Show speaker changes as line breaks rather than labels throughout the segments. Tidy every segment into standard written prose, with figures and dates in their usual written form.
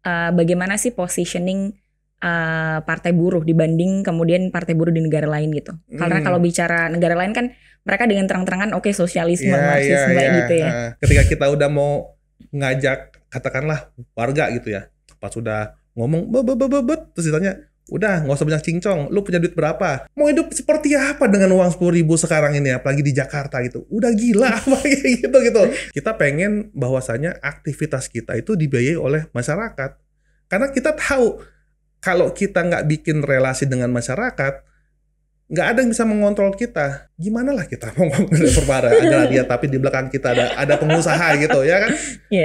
bagaimana sih positioning partai buruh dibanding kemudian partai buruh di negara lain gitu. Karena kalau bicara negara lain kan mereka dengan terang-terangan oke, sosialisme, marxisme gitu ya.
Ketika kita udah mau ngajak katakanlah warga gitu ya, pas udah ngomong terus ditanya, udah nggak usah banyak cincong, lu punya duit berapa? Mau hidup seperti apa dengan uang 10.000 sekarang ini, apalagi di Jakarta gitu? Udah gila apa kayak gitu. Kita pengen bahwasanya aktivitas kita itu dibiayai oleh masyarakat. Karena kita tahu kalau kita nggak bikin relasi dengan masyarakat, nggak ada yang bisa mengontrol kita. Gimana lah kita mau ngomong agraria tapi di belakang kita ada pengusaha gitu ya kan?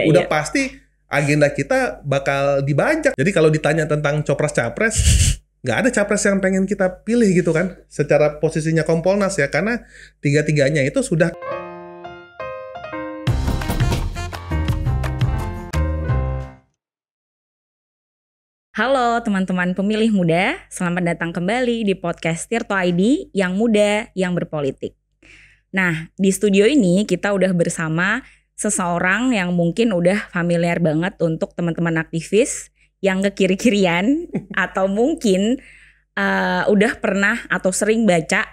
Udah pasti agenda kita bakal dibajak. Jadi kalau ditanya tentang copres-capres, nggak ada capres yang pengen kita pilih gitu kan? Secara posisinya Kompolnas ya, karena tiga-tiganya itu sudah.
Halo teman-teman pemilih muda, selamat datang kembali di podcast Tirto ID yang muda yang berpolitik. Nah, di studio ini kita udah bersama seseorang yang mungkin udah familiar banget untuk teman-teman aktivis yang kekiri-kirian atau mungkin udah pernah atau sering baca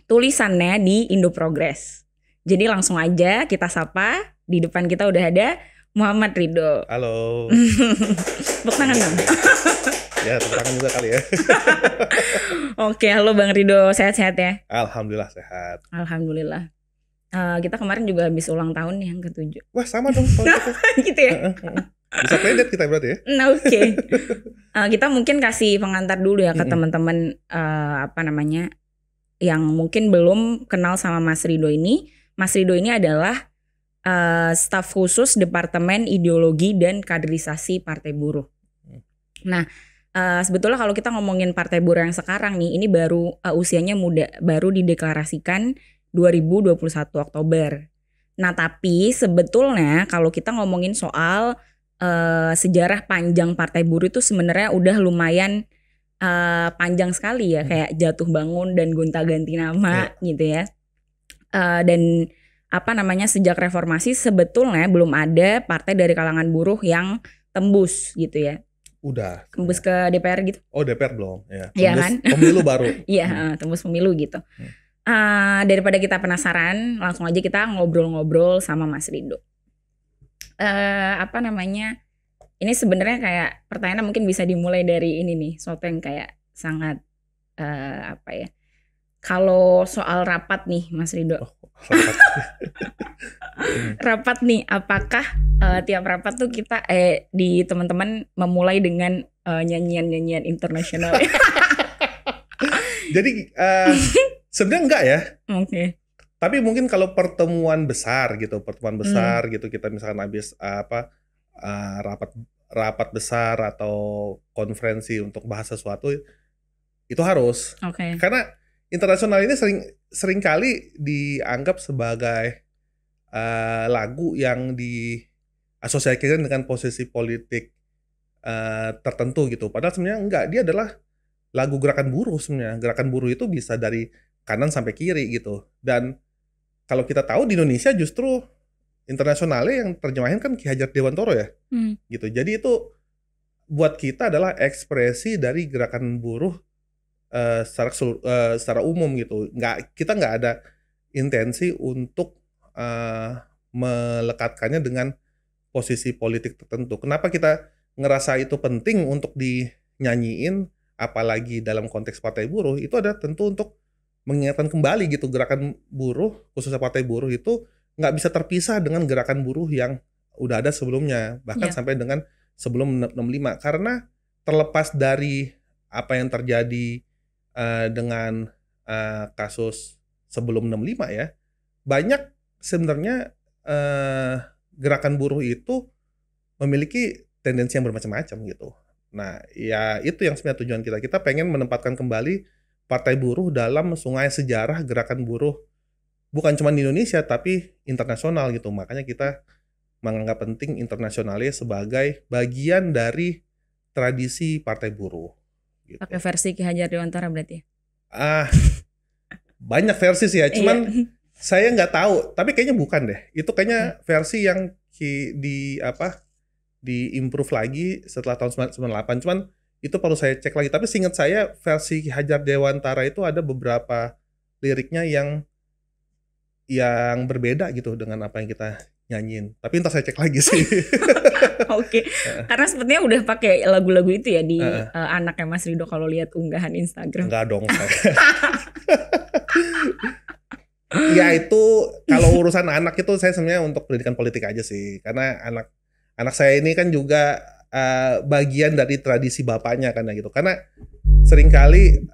tulisannya di Indo Progress. Jadi langsung aja kita sapa, di depan kita udah ada Muhammad Ridho.
Halo.
Tepuk tangan dong.
Ya, tepuk tangan juga kali ya.
Oke, halo Bang Ridho, sehat-sehat ya?
Alhamdulillah sehat.
Alhamdulillah. Kita kemarin juga habis ulang tahun nih yang ke-7.
Wah, sama dong.
Gitu ya?
Bisa playdate kita berarti ya?
Nah, oke. Kita mungkin kasih pengantar dulu ya ke teman-teman yang mungkin belum kenal sama Mas Ridho ini. Mas Ridho ini adalah staf khusus Departemen Ideologi dan Kaderisasi Partai Buruh. Nah, sebetulnya kalau kita ngomongin Partai Buruh yang sekarang nih, ini baru usianya muda, baru dideklarasikan 2021 Oktober. Nah, tapi sebetulnya kalau kita ngomongin soal sejarah panjang Partai Buruh itu sebenarnya udah lumayan panjang sekali ya, kayak jatuh bangun dan gonta-ganti nama gitu ya. Dan sejak reformasi sebetulnya belum ada partai dari kalangan buruh yang tembus gitu ya.
Udah.
Tembus ke DPR gitu.
Oh, DPR belum ya.
Iya kan?
Pemilu baru.
Iya, tembus pemilu gitu. Daripada kita penasaran, langsung aja kita ngobrol-ngobrol sama Mas Ridho. Ini sebenarnya kayak pertanyaan mungkin bisa dimulai dari ini nih, suatu yang kayak sangat kalau soal rapat nih Mas Ridho. Rapat nih, apakah tiap rapat tuh kita di teman-teman memulai dengan nyanyian-nyanyian internasional?
Jadi sebenarnya enggak ya.
Oke.
Tapi mungkin kalau pertemuan besar gitu kita misalkan habis rapat besar atau konferensi untuk bahas sesuatu itu harus.
Oke.
Karena internasional ini sering kali dianggap sebagai lagu yang diasosiasikan dengan posisi politik tertentu gitu. Padahal sebenarnya enggak, dia adalah lagu gerakan buruh sebenarnya. Gerakan buruh itu bisa dari kanan sampai kiri gitu. Dan kalau kita tahu di Indonesia justru internasionalnya yang terjemahin kan Ki Hajar Dewantoro ya. Gitu. Jadi itu buat kita adalah ekspresi dari gerakan buruh secara umum gitu. Kita nggak ada intensi untuk melekatkannya dengan posisi politik tertentu. Kenapa kita ngerasa itu penting untuk dinyanyiin, apalagi dalam konteks partai buruh, itu ada tentu untuk mengingatkan kembali gitu, gerakan buruh, khususnya partai buruh itu nggak bisa terpisah dengan gerakan buruh yang udah ada sebelumnya, bahkan sampai dengan sebelum 65. Karena terlepas dari apa yang terjadi dengan kasus sebelum 65 ya, banyak sebenarnya gerakan buruh itu memiliki tendensi yang bermacam-macam gitu. Nah, ya itu yang sebenarnya tujuan kita. Kita pengen menempatkan kembali partai buruh dalam sungai sejarah gerakan buruh, bukan cuma di Indonesia tapi internasional gitu. Makanya kita menganggap penting internasionalnya sebagai bagian dari tradisi partai buruh. Gitu.
Pakai versi Ki Hajar Dewantara berarti?
Banyak versi sih ya, cuman saya nggak tahu. Tapi kayaknya bukan deh. Itu kayaknya versi yang diimprove lagi setelah tahun 98. Cuman itu perlu saya cek lagi. Tapi seingat saya versi Ki Hajar Dewantara itu ada beberapa liriknya yang berbeda gitu dengan apa yang kita nyanyiin. Tapi entar saya cek lagi sih.
Oke, karena sepertinya udah pakai lagu-lagu itu ya di anaknya Mas Rido kalau lihat unggahan Instagram.
Enggak dong saya. Ya itu kalau urusan anak itu saya sebenarnya untuk pendidikan politik aja sih, karena anak saya ini kan juga bagian dari tradisi bapaknya kan gitu. Karena seringkali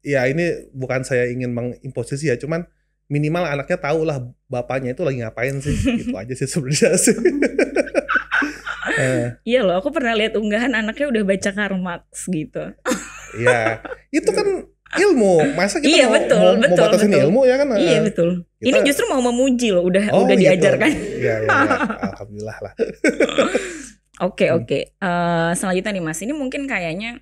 ya ini bukan saya ingin mengimposisi ya, cuman minimal anaknya tahu lah bapaknya itu lagi ngapain sih, gitu aja sih sebenarnya sih.
Iya loh, aku pernah lihat unggahan anaknya udah baca Karl Marx gitu.
Iya, itu kan ilmu, masa kita
Iya,
mau batasin ilmu ya kan?
Iya betul.
Kita,
ini justru mau memuji loh, udah
gitu.
diajarkan.
Iya, alhamdulillah lah.
Oke. Selanjutnya nih Mas, ini mungkin kayaknya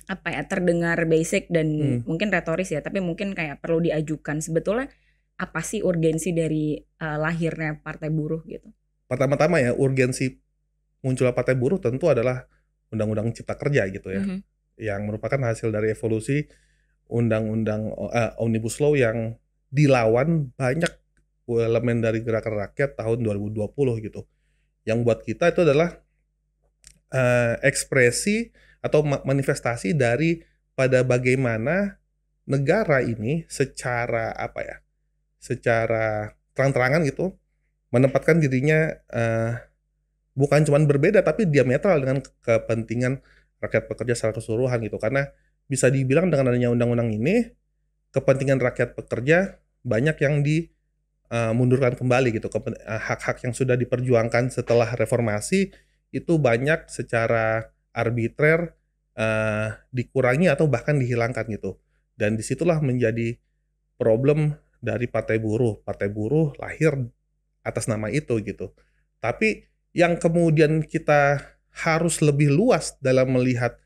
apa ya, terdengar basic dan mungkin retoris ya, tapi mungkin kayak perlu diajukan. Sebetulnya apa sih urgensi dari lahirnya Partai Buruh gitu?
Pertama-tama ya, urgensi munculnya Partai Buruh tentu adalah Undang-Undang Cipta Kerja gitu ya, yang merupakan hasil dari evolusi Undang-Undang Omnibus Law yang dilawan banyak elemen dari gerakan rakyat tahun 2020 gitu. Yang buat kita itu adalah ekspresi atau manifestasi dari pada bagaimana negara ini secara secara terang-terangan gitu menempatkan dirinya bukan cuma berbeda tapi diametral dengan kepentingan rakyat pekerja secara keseluruhan gitu. Karena bisa dibilang dengan adanya undang-undang ini kepentingan rakyat pekerja banyak yang dimundurkan kembali gitu. Hak-hak yang sudah diperjuangkan setelah reformasi itu banyak secara arbitrer dikurangi atau bahkan dihilangkan gitu. Dan disitulah menjadi problem dari Partai Buruh. Partai Buruh lahir atas nama itu gitu. Tapi yang kemudian kita harus lebih luas dalam melihat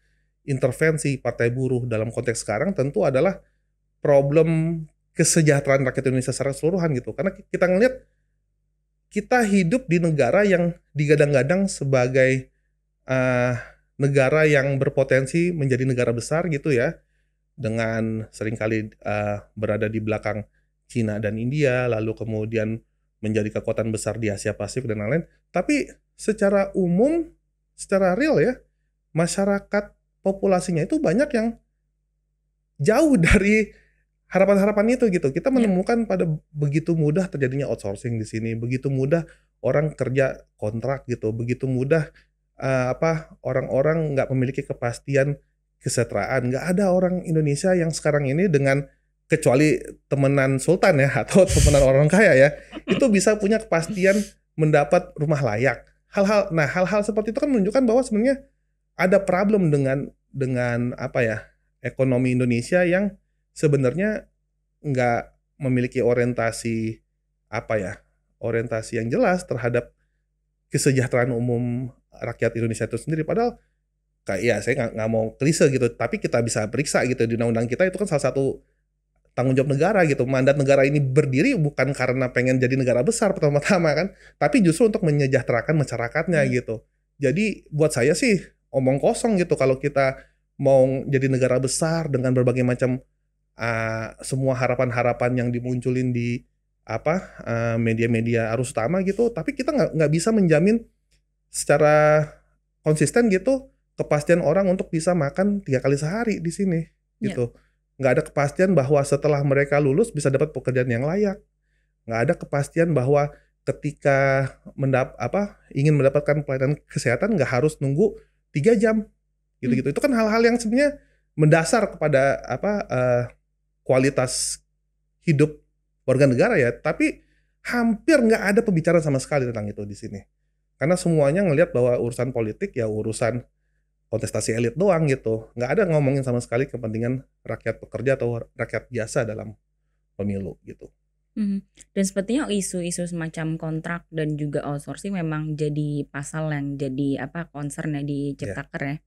intervensi Partai Buruh dalam konteks sekarang tentu adalah problem kesejahteraan rakyat Indonesia secara keseluruhan gitu. Karena kita ngelihat kita hidup di negara yang digadang-gadang sebagai negara yang berpotensi menjadi negara besar gitu ya, dengan seringkali berada di belakang Cina dan India, lalu kemudian menjadi kekuatan besar di Asia Pasifik dan lain-lain. Tapi secara umum, secara real ya, masyarakat populasinya itu banyak yang jauh dari harapan-harapan itu gitu. Kita menemukan pada begitu mudah terjadinya outsourcing di sini, begitu mudah orang kerja kontrak gitu, begitu mudah orang-orang nggak memiliki kepastian kesejahteraan. Nggak ada orang Indonesia yang sekarang ini dengan kecuali temenan sultan ya atau temenan orang kaya ya, itu bisa punya kepastian mendapat rumah layak. Hal-hal seperti itu kan menunjukkan bahwa sebenarnya ada problem dengan ekonomi Indonesia yang sebenarnya nggak memiliki orientasi yang jelas terhadap kesejahteraan umum rakyat Indonesia itu sendiri. Padahal kayak saya nggak mau klise gitu, tapi kita bisa periksa gitu di undang-undang kita itu kan salah satu tanggung jawab negara gitu. Mandat negara ini berdiri bukan karena pengen jadi negara besar pertama-tama kan, tapi justru untuk menyejahterakan masyarakatnya gitu. Jadi buat saya sih omong kosong gitu kalau kita mau jadi negara besar dengan berbagai macam semua harapan-harapan yang dimunculin di media-media arus utama gitu, tapi kita nggak bisa menjamin secara konsisten gitu kepastian orang untuk bisa makan 3 kali sehari di sini gitu. Nggak ada kepastian bahwa setelah mereka lulus bisa dapat pekerjaan yang layak. Nggak ada kepastian bahwa ketika ingin mendapatkan pelayanan kesehatan nggak harus nunggu 3 jam gitu-gitu. Itu kan hal-hal yang sebenarnya mendasar kepada kualitas hidup warga negara ya. Tapi hampir nggak ada pembicaraan sama sekali tentang itu di sini. Karena semuanya ngelihat bahwa urusan politik ya urusan kontestasi elit doang gitu. Nggak ada ngomongin sama sekali kepentingan rakyat pekerja atau rakyat biasa dalam pemilu gitu.
Dan sepertinya isu-isu semacam kontrak dan juga outsourcing memang jadi pasal yang jadi concern ya di Ciptaker ya.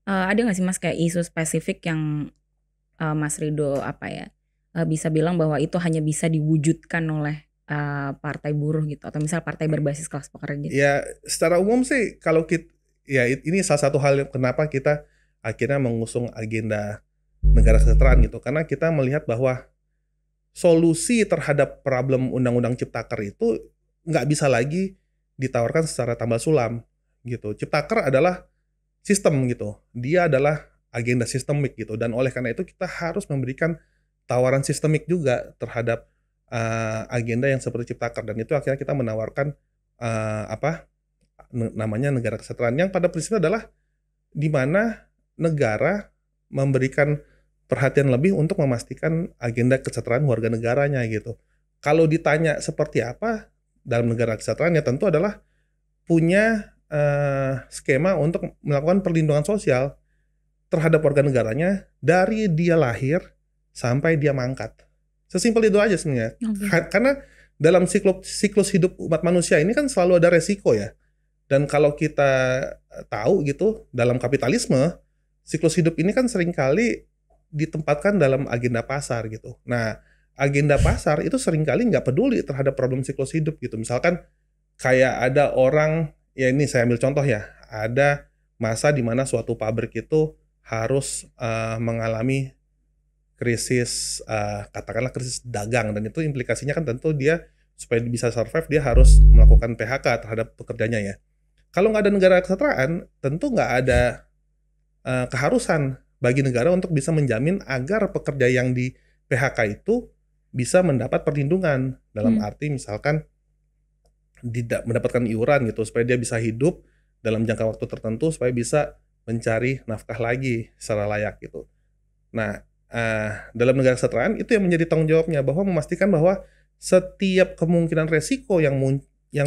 Ada nggak sih Mas kayak isu spesifik yang Mas Rido bisa bilang bahwa itu hanya bisa diwujudkan oleh partai buruh gitu, atau misal partai berbasis kelas pekerja?
Ya, secara umum sih kalau kita, ya ini salah satu hal yang kenapa kita akhirnya mengusung agenda negara kesejahteraan gitu, karena kita melihat bahwa solusi terhadap problem undang-undang Ciptaker itu nggak bisa lagi ditawarkan secara tambal sulam gitu. Ciptaker adalah sistem gitu, dia adalah agenda sistemik gitu, dan oleh karena itu kita harus memberikan tawaran sistemik juga terhadap agenda yang seperti Ciptaker, dan itu akhirnya kita menawarkan namanya negara kesejahteraan yang pada prinsipnya adalah di mana negara memberikan perhatian lebih untuk memastikan agenda kesejahteraan warga negaranya gitu. Kalau ditanya seperti apa dalam negara kesejahteraan, ya tentu adalah punya skema untuk melakukan perlindungan sosial terhadap warga negaranya dari dia lahir sampai dia mangkat. Sesimpel itu aja sebenarnya. Karena dalam siklus hidup umat manusia ini kan selalu ada resiko ya. Dan kalau kita tahu gitu, dalam kapitalisme, siklus hidup ini kan seringkali ditempatkan dalam agenda pasar gitu. Nah, agenda pasar itu seringkali nggak peduli terhadap problem siklus hidup gitu. Misalkan kayak ada orang, ya ini saya ambil contoh ya, ada masa di mana suatu pabrik itu harus mengalami krisis, katakanlah krisis dagang, dan itu implikasinya kan tentu dia supaya bisa survive dia harus melakukan PHK terhadap pekerjanya ya. Kalau nggak ada negara kesejahteraan, tentu nggak ada keharusan bagi negara untuk bisa menjamin agar pekerja yang di PHK itu bisa mendapat perlindungan dalam arti misalkan tidak mendapatkan iuran gitu supaya dia bisa hidup dalam jangka waktu tertentu supaya bisa mencari nafkah lagi secara layak gitu. Nah, dalam negara kesejahteraan itu yang menjadi tanggung jawabnya, bahwa memastikan bahwa setiap kemungkinan resiko yang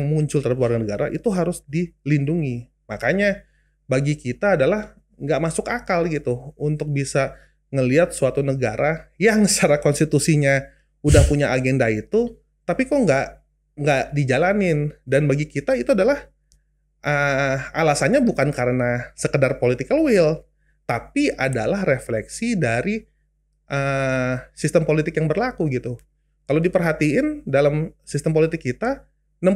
muncul terhadap warga negara itu harus dilindungi. Makanya bagi kita adalah nggak masuk akal gitu untuk bisa ngelihat suatu negara yang secara konstitusinya udah punya agenda itu, tapi kok nggak dijalanin. Dan bagi kita itu adalah alasannya bukan karena sekedar political will, tapi adalah refleksi dari sistem politik yang berlaku gitu. Kalau diperhatiin dalam sistem politik kita, 60%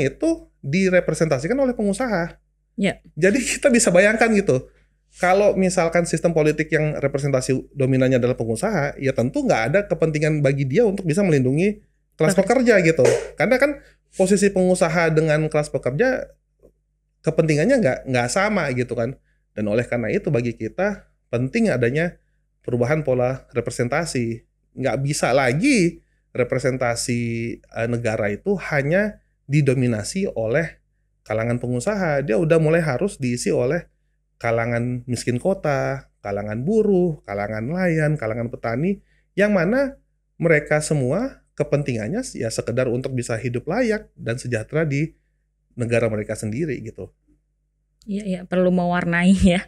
itu direpresentasikan oleh pengusaha.
Ya.
Jadi kita bisa bayangkan gitu, kalau misalkan sistem politik yang representasi dominannya adalah pengusaha, ya tentu nggak ada kepentingan bagi dia untuk bisa melindungi kelas pekerja gitu. Karena kan posisi pengusaha dengan kelas pekerja kepentingannya nggak sama gitu kan. Dan oleh karena itu bagi kita penting adanya perubahan pola representasi. Nggak bisa lagi representasi negara itu hanya didominasi oleh kalangan pengusaha. Dia udah mulai harus diisi oleh kalangan miskin kota, kalangan buruh, kalangan nelayan, kalangan petani, yang mana mereka semua kepentingannya ya sekedar untuk bisa hidup layak dan sejahtera di negara mereka sendiri gitu.
Iya, perlu mewarnai ya.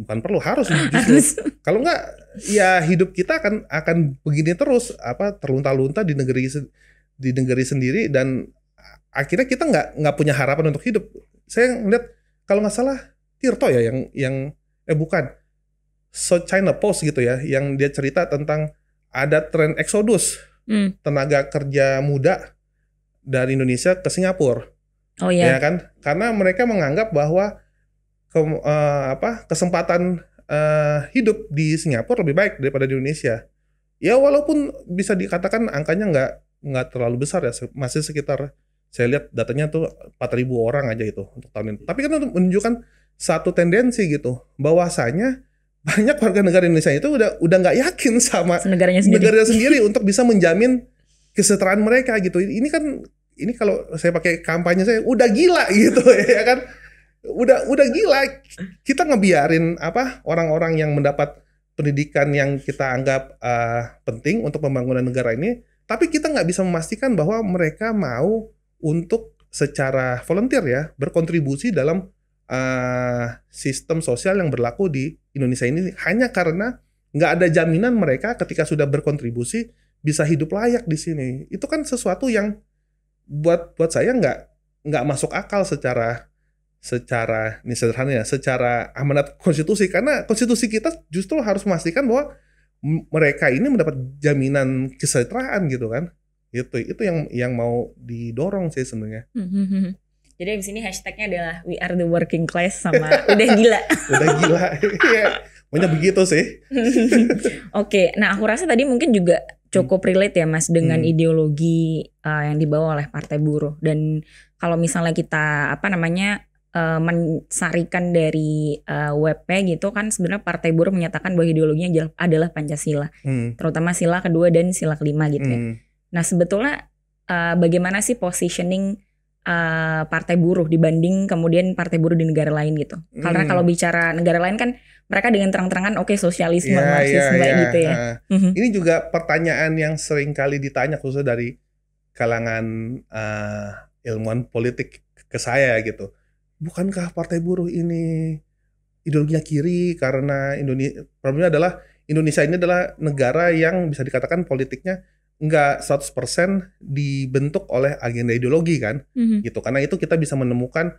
Bukan perlu, harus justru. Kalau enggak, ya hidup kita akan begini terus, terlunta-lunta di negeri sendiri, dan akhirnya kita nggak punya harapan untuk hidup. Saya ngeliat kalau nggak salah Tirto ya yang bukan, So China Post gitu ya, yang dia cerita tentang ada tren eksodus tenaga kerja muda dari Indonesia ke Singapura.
Oh iya.
Ya kan? Karena mereka menganggap bahwa kesempatan hidup di Singapura lebih baik daripada di Indonesia. Ya walaupun bisa dikatakan angkanya nggak terlalu besar ya, masih sekitar, saya lihat datanya tuh 4.000 orang aja itu untuk tahun ini. Tapi kan itu menunjukkan satu tendensi gitu, bahwasanya banyak warga negara Indonesia itu udah nggak yakin sama negaranya sendiri untuk bisa menjamin kesejahteraan mereka gitu. Ini kalau saya pakai kampanye saya udah gila gitu ya kan. Udah gila kita ngebiarin orang-orang yang mendapat pendidikan yang kita anggap penting untuk pembangunan negara ini, tapi kita nggak bisa memastikan bahwa mereka mau untuk secara volunteer ya berkontribusi dalam sistem sosial yang berlaku di Indonesia ini, hanya karena nggak ada jaminan mereka ketika sudah berkontribusi bisa hidup layak di sini. Itu kan sesuatu yang buat saya nggak masuk akal secara ini sederhananya, secara amanat konstitusi, karena konstitusi kita justru harus memastikan bahwa mereka ini mendapat jaminan kesejahteraan gitu kan. Itu yang mau didorong sih sebenarnya.
Jadi abis ini hashtagnya adalah we are the working class sama udah gila.
Udah gila. Iya, maunya begitu sih.
Oke, nah aku rasa tadi mungkin juga cukup relate ya Mas dengan ideologi yang dibawa oleh Partai Buruh. Dan kalau misalnya kita mensarikan dari webnya gitu kan, sebenarnya Partai Buruh menyatakan bahwa ideologinya adalah Pancasila, terutama sila kedua dan sila kelima gitu ya. Nah sebetulnya bagaimana sih positioning Partai Buruh dibanding kemudian Partai Buruh di negara lain gitu? Karena kalau bicara negara lain kan mereka dengan terang-terangan sosialisme, marxisme gitu ya.
Ini juga pertanyaan yang sering kali ditanya khususnya dari kalangan ilmuwan politik ke saya gitu. Bukankah Partai Buruh ini ideologinya kiri karena problemnya adalah Indonesia ini adalah negara yang bisa dikatakan politiknya nggak 100% dibentuk oleh agenda ideologi kan, gitu. Karena itu kita bisa menemukan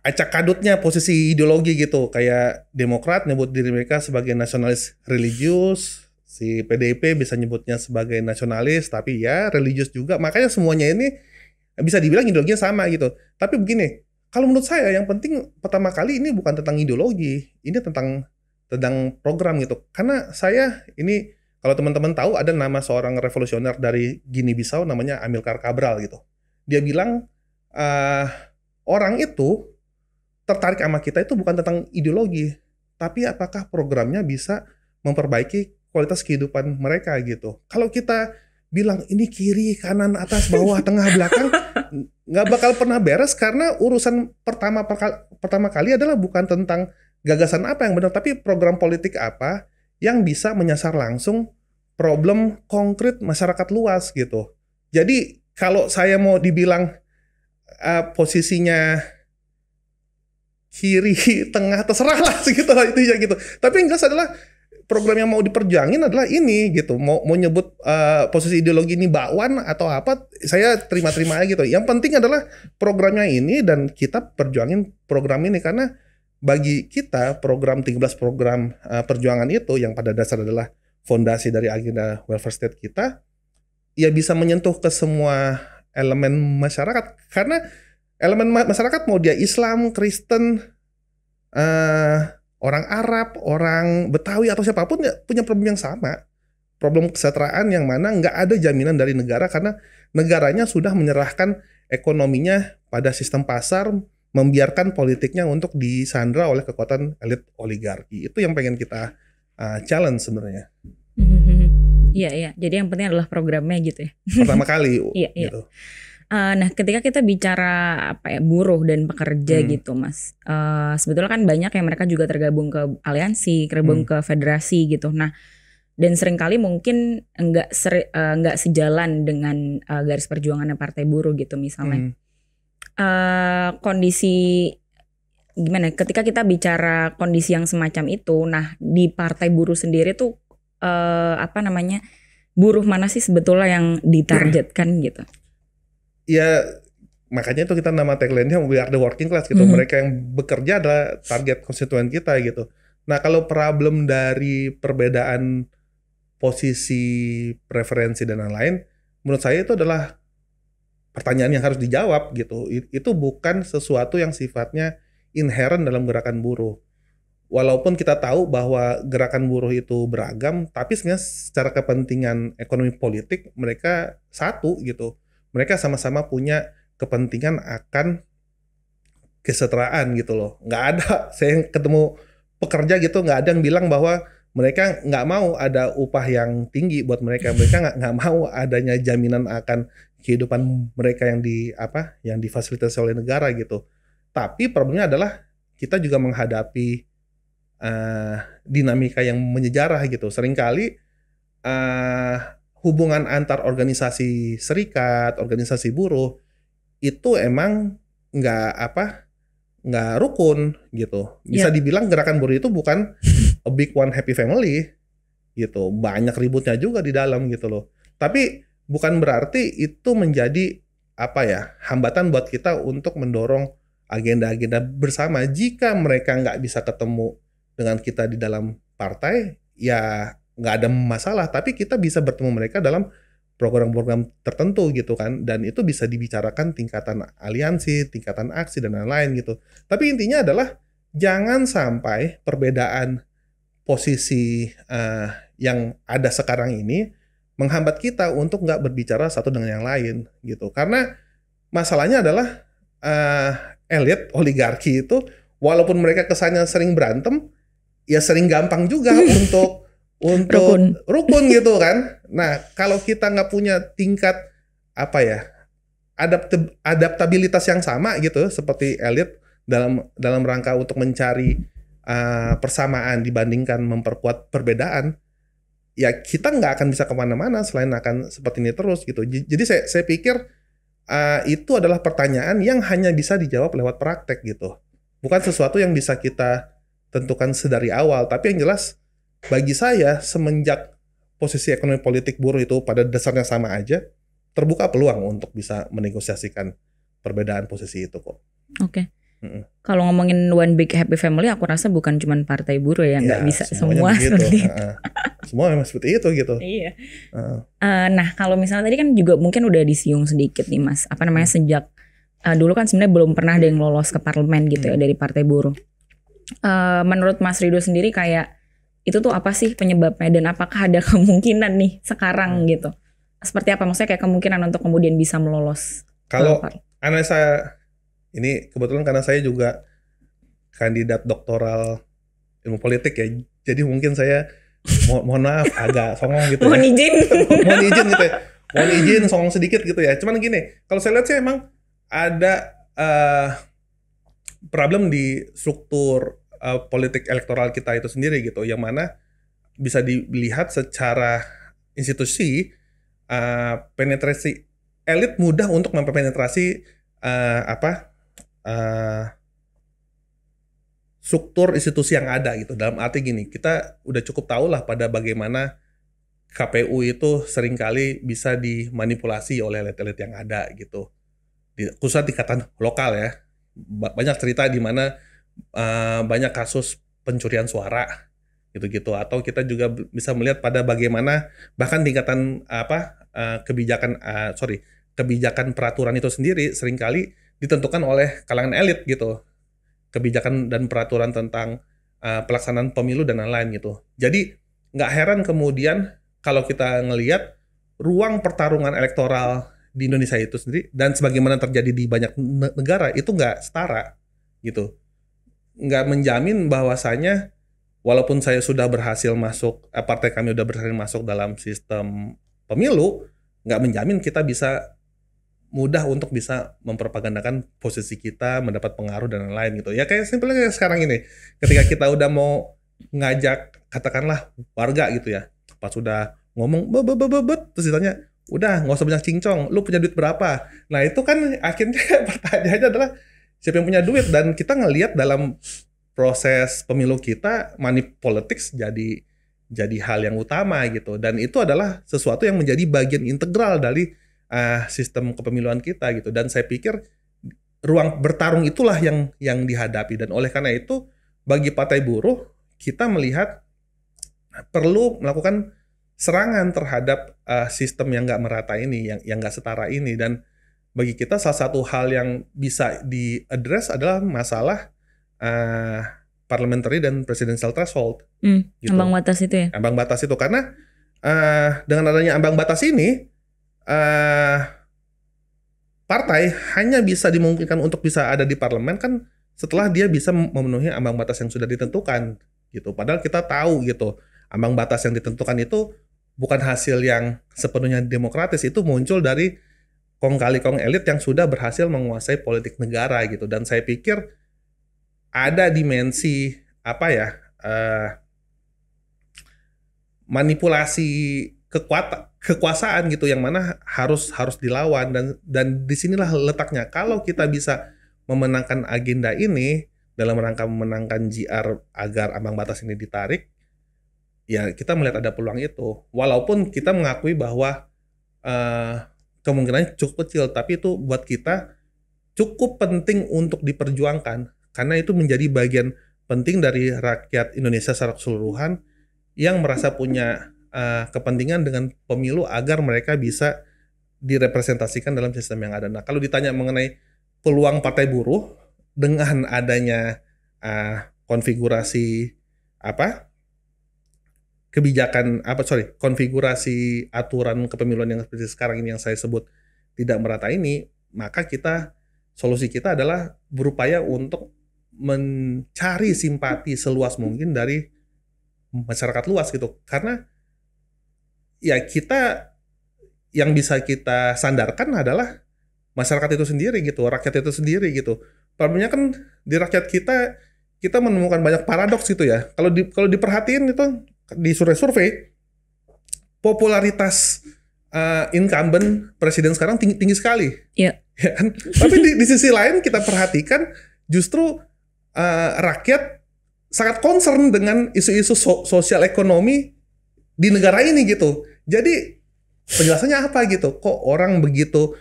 acak kadutnya posisi ideologi gitu. Kayak Demokrat nyebut diri mereka sebagai nasionalis religius, si PDIP bisa nyebutnya sebagai nasionalis, tapi ya religius juga. Makanya semuanya ini bisa dibilang ideologinya sama gitu. Tapi begini, kalau menurut saya yang penting pertama kali ini bukan tentang ideologi, ini tentang program gitu. Karena saya ini, kalau teman-teman tahu ada nama seorang revolusioner dari Guinea Bissau namanya Amilcar Cabral gitu. Dia bilang orang itu tertarik sama kita itu bukan tentang ideologi, tapi apakah programnya bisa memperbaiki kualitas kehidupan mereka gitu. Kalau kita bilang ini kiri, kanan, atas, bawah, tengah, belakang, nggak bakal pernah beres karena urusan pertama kali adalah bukan tentang gagasan apa yang benar, tapi program politik apa yang bisa menyasar langsung problem konkret masyarakat luas gitu. Jadi kalau saya mau dibilang posisinya kiri, tengah, terserah lah segitu lah itu ya gitu. Tapi yang jelas adalah program yang mau diperjuangin adalah ini gitu. Mau nyebut posisi ideologi ini bakwan atau apa, saya terima-terima aja gitu. Yang penting adalah programnya ini dan kita perjuangin program ini karena bagi kita program 13 program perjuangan itu yang pada dasar adalah fondasi dari agenda welfare state kita, ya bisa menyentuh ke semua elemen masyarakat. Karena elemen masyarakat mau dia Islam, Kristen, orang Arab, orang Betawi atau siapapun ya punya problem yang sama. Problem kesejahteraan yang mana nggak ada jaminan dari negara karena negaranya sudah menyerahkan ekonominya pada sistem pasar, membiarkan politiknya untuk disandra oleh kekuatan elit oligarki. Itu yang pengen kita challenge sebenarnya.
Iya. Jadi yang penting adalah programnya gitu ya.
Pertama kali.
Iya.
Gitu.
Nah, ketika kita bicara buruh dan pekerja gitu, Mas, sebetulnya kan banyak yang mereka juga tergabung ke aliansi, tergabung ke federasi gitu. Nah, dan seringkali mungkin enggak sejalan dengan garis perjuangannya Partai Buruh gitu misalnya. Kondisi gimana? Ketika kita bicara kondisi yang semacam itu, nah di Partai Buruh sendiri tuh buruh mana sih sebetulnya yang ditargetkan gitu?
Ya makanya itu kita nama tagline-nya we are the working class gitu. Mereka yang bekerja adalah target konstituen kita gitu. Nah kalau problem dari perbedaan posisi, preferensi dan lain-lain, menurut saya itu adalah pertanyaan yang harus dijawab gitu. Itu bukan sesuatu yang sifatnya inherent dalam gerakan buruh. Walaupun kita tahu bahwa gerakan buruh itu beragam, tapi sebenarnya secara kepentingan ekonomi politik mereka satu gitu. Mereka sama-sama punya kepentingan akan kesejahteraan gitu loh. Nggak ada, saya ketemu pekerja gitu, nggak ada yang bilang bahwa mereka nggak mau ada upah yang tinggi buat mereka. Mereka nggak mau adanya jaminan akan kehidupan mereka yang difasilitasi oleh negara gitu. Tapi problemnya adalah kita juga menghadapi dinamika yang menyejarah gitu. Seringkali hubungan antar organisasi serikat, organisasi buruh itu emang nggak rukun gitu. Bisa dibilang gerakan buruh itu bukan a big one happy family gitu. Banyak ributnya juga di dalam gitu loh. Tapi bukan berarti itu menjadi hambatan buat kita untuk mendorong agenda-agenda bersama. Jika mereka nggak bisa ketemu dengan kita di dalam partai, ya nggak ada masalah, tapi kita bisa bertemu mereka dalam program-program tertentu gitu kan, dan itu bisa dibicarakan tingkatan aliansi, tingkatan aksi dan lain-lain gitu. Tapi intinya adalah jangan sampai perbedaan posisi yang ada sekarang ini menghambat kita untuk nggak berbicara satu dengan yang lain gitu. Karena masalahnya adalah elit oligarki itu walaupun mereka kesannya sering berantem, ya sering gampang juga untuk rukun gitu kan. Nah, kalau kita nggak punya tingkat apa ya, adaptabilitas yang sama gitu seperti elit dalam rangka untuk mencari persamaan dibandingkan memperkuat perbedaan, ya kita nggak akan bisa kemana-mana selain akan seperti ini terus gitu. Jadi saya pikir itu adalah pertanyaan yang hanya bisa dijawab lewat praktek gitu. Bukan sesuatu yang bisa kita tentukan sedari awal. Tapi yang jelas bagi saya semenjak posisi ekonomi politik buruh itu pada dasarnya sama aja, terbuka peluang untuk bisa menegosiasikan perbedaan posisi itu kok.
Oke. Kalau ngomongin one big happy family, aku rasa bukan cuma partai buruh ya, nggak bisa semua seperti itu.
Semua memang seperti itu gitu.
Iya. Nah, kalau misalnya tadi kan juga mungkin udah disinggung sedikit nih Mas, apa namanya sejak dulu kan sebenarnya belum pernah ada yang lolos ke parlemen gitu ya dari partai buruh. Menurut Mas Rido sendiri kayak itu tuh apa sih penyebabnya dan apakah ada kemungkinan nih sekarang gitu? Seperti apa maksudnya kayak kemungkinan untuk kemudian bisa melolos?
Kalau analisa ini kebetulan karena saya juga kandidat doktoral ilmu politik ya, jadi mungkin saya mohon maaf agak songong gitu
mohon izin
gitu ya, mohon izin songong sedikit gitu ya. Cuman gini, kalau saya lihat sih emang ada problem di struktur politik elektoral kita itu sendiri gitu, yang mana bisa dilihat secara institusi penetrasi elit mudah untuk mempenetrasi struktur institusi yang ada gitu. Dalam arti gini, kita udah cukup tahu lah pada bagaimana KPU itu seringkali bisa dimanipulasi oleh elit-elit yang ada gitu. Khususnya tingkatan lokal ya. Banyak cerita di mana banyak kasus pencurian suara gitu-gitu. Atau kita juga bisa melihat pada bagaimana bahkan tingkatan kebijakan peraturan itu sendiri seringkali ditentukan oleh kalangan elit gitu, kebijakan dan peraturan tentang pelaksanaan pemilu dan lain-lain gitu. Jadi nggak heran kemudian kalau kita ngelihat ruang pertarungan elektoral di Indonesia itu sendiri dan sebagaimana terjadi di banyak negara itu nggak setara gitu. Nggak menjamin bahwasanya walaupun saya sudah berhasil masuk, partai kami sudah berhasil masuk dalam sistem pemilu, nggak menjamin kita bisa mudah untuk bisa mempropagandakan posisi kita, mendapat pengaruh dan lain-lain gitu. Ya kayak simpelnya kayak sekarang ini, ketika kita udah mau ngajak katakanlah warga gitu ya, pas sudah ngomong terus ditanya, udah nggak usah banyak cincong, lu punya duit berapa? Nah itu kan akhirnya pertanyaannya adalah siapa yang punya duit, dan kita ngelihat dalam proses pemilu kita money politics jadi hal yang utama gitu, dan itu adalah sesuatu yang menjadi bagian integral dari sistem kepemiluan kita gitu. Dan saya pikir ruang bertarung itulah yang dihadapi, dan oleh karena itu bagi partai buruh kita melihat perlu melakukan serangan terhadap sistem yang nggak merata ini, yang nggak setara ini. Dan bagi kita salah satu hal yang bisa diadres adalah masalah parliamentary dan presidential threshold.
Gitu. Ambang batas itu ya?
Ambang batas itu, karena dengan adanya ambang batas ini partai hanya bisa dimungkinkan untuk bisa ada di parlemen kan setelah dia bisa memenuhi ambang batas yang sudah ditentukan gitu. Padahal kita tahu gitu, ambang batas yang ditentukan itu bukan hasil yang sepenuhnya demokratis, itu muncul dari kong kali kong elit yang sudah berhasil menguasai politik negara gitu. Dan saya pikir ada dimensi manipulasi kekuasaan gitu yang mana harus dilawan, dan disinilah letaknya. Kalau kita bisa memenangkan agenda ini dalam rangka memenangkan JR agar ambang batas ini ditarik, ya kita melihat ada peluang itu. Walaupun kita mengakui bahwa kemungkinannya cukup kecil, tapi itu buat kita cukup penting untuk diperjuangkan karena itu menjadi bagian penting dari rakyat Indonesia secara keseluruhan yang merasa punya kepentingan dengan pemilu agar mereka bisa direpresentasikan dalam sistem yang ada. Nah, kalau ditanya mengenai peluang partai buruh dengan adanya konfigurasi konfigurasi aturan kepemiluan yang seperti sekarang ini yang saya sebut tidak merata ini, maka solusi kita adalah berupaya untuk mencari simpati seluas mungkin dari masyarakat luas gitu. Karena ya yang bisa kita sandarkan adalah masyarakat itu sendiri gitu, rakyat itu sendiri gitu. Problemnya kan di rakyat kita menemukan banyak paradoks gitu ya. Kalau diperhatiin itu di survei popularitas incumbent presiden sekarang tinggi sekali.
Iya.
Ya kan? Tapi di sisi lain kita perhatikan justru rakyat sangat concern dengan isu-isu sosial ekonomi di negara ini gitu. Jadi penjelasannya apa gitu? Kok orang begitu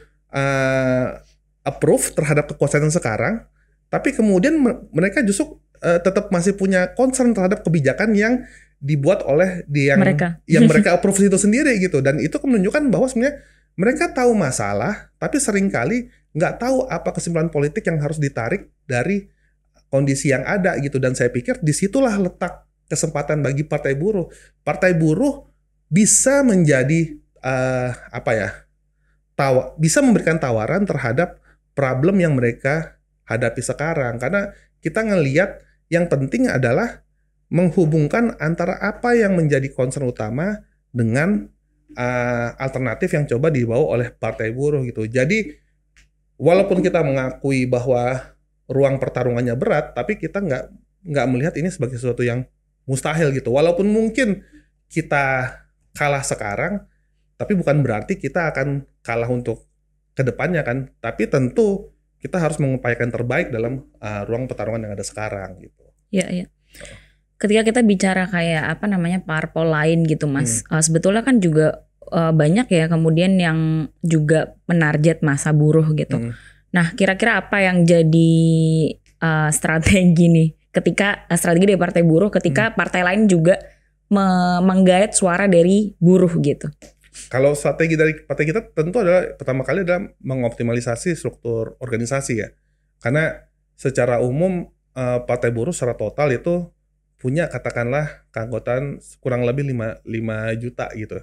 approve terhadap kekuasaan sekarang, tapi kemudian mereka justru tetap masih punya concern terhadap kebijakan yang dibuat oleh yang mereka approve itu sendiri gitu. Dan itu menunjukkan bahwa sebenarnya mereka tahu masalah, tapi seringkali nggak tahu apa kesimpulan politik yang harus ditarik dari kondisi yang ada gitu. Dan saya pikir disitulah letak kesempatan bagi partai buruh. Partai buruh bisa menjadi bisa memberikan tawaran terhadap problem yang mereka hadapi sekarang. Karena kita ngelihat yang penting adalah menghubungkan antara apa yang menjadi concern utama dengan alternatif yang coba dibawa oleh partai buruh gitu. Jadi walaupun kita mengakui bahwa ruang pertarungannya berat, tapi kita nggak melihat ini sebagai sesuatu yang mustahil gitu. Walaupun mungkin kita kalah sekarang, tapi bukan berarti kita akan kalah untuk kedepannya kan. Tapi tentu kita harus mengupayakan terbaik dalam ruang pertarungan yang ada sekarang gitu.
Iya. Ketika kita bicara kayak parpol lain gitu Mas, sebetulnya kan juga banyak ya kemudian yang juga menarget masa buruh gitu. Nah, kira-kira apa yang jadi strategi nih strategi dari partai buruh ketika partai lain juga menggait suara dari buruh gitu?
Kalau strategi dari partai kita tentu adalah pertama kali adalah mengoptimalisasi struktur organisasi ya. Karena secara umum partai buruh secara total itu punya katakanlah keanggotaan kurang lebih 5 juta gitu.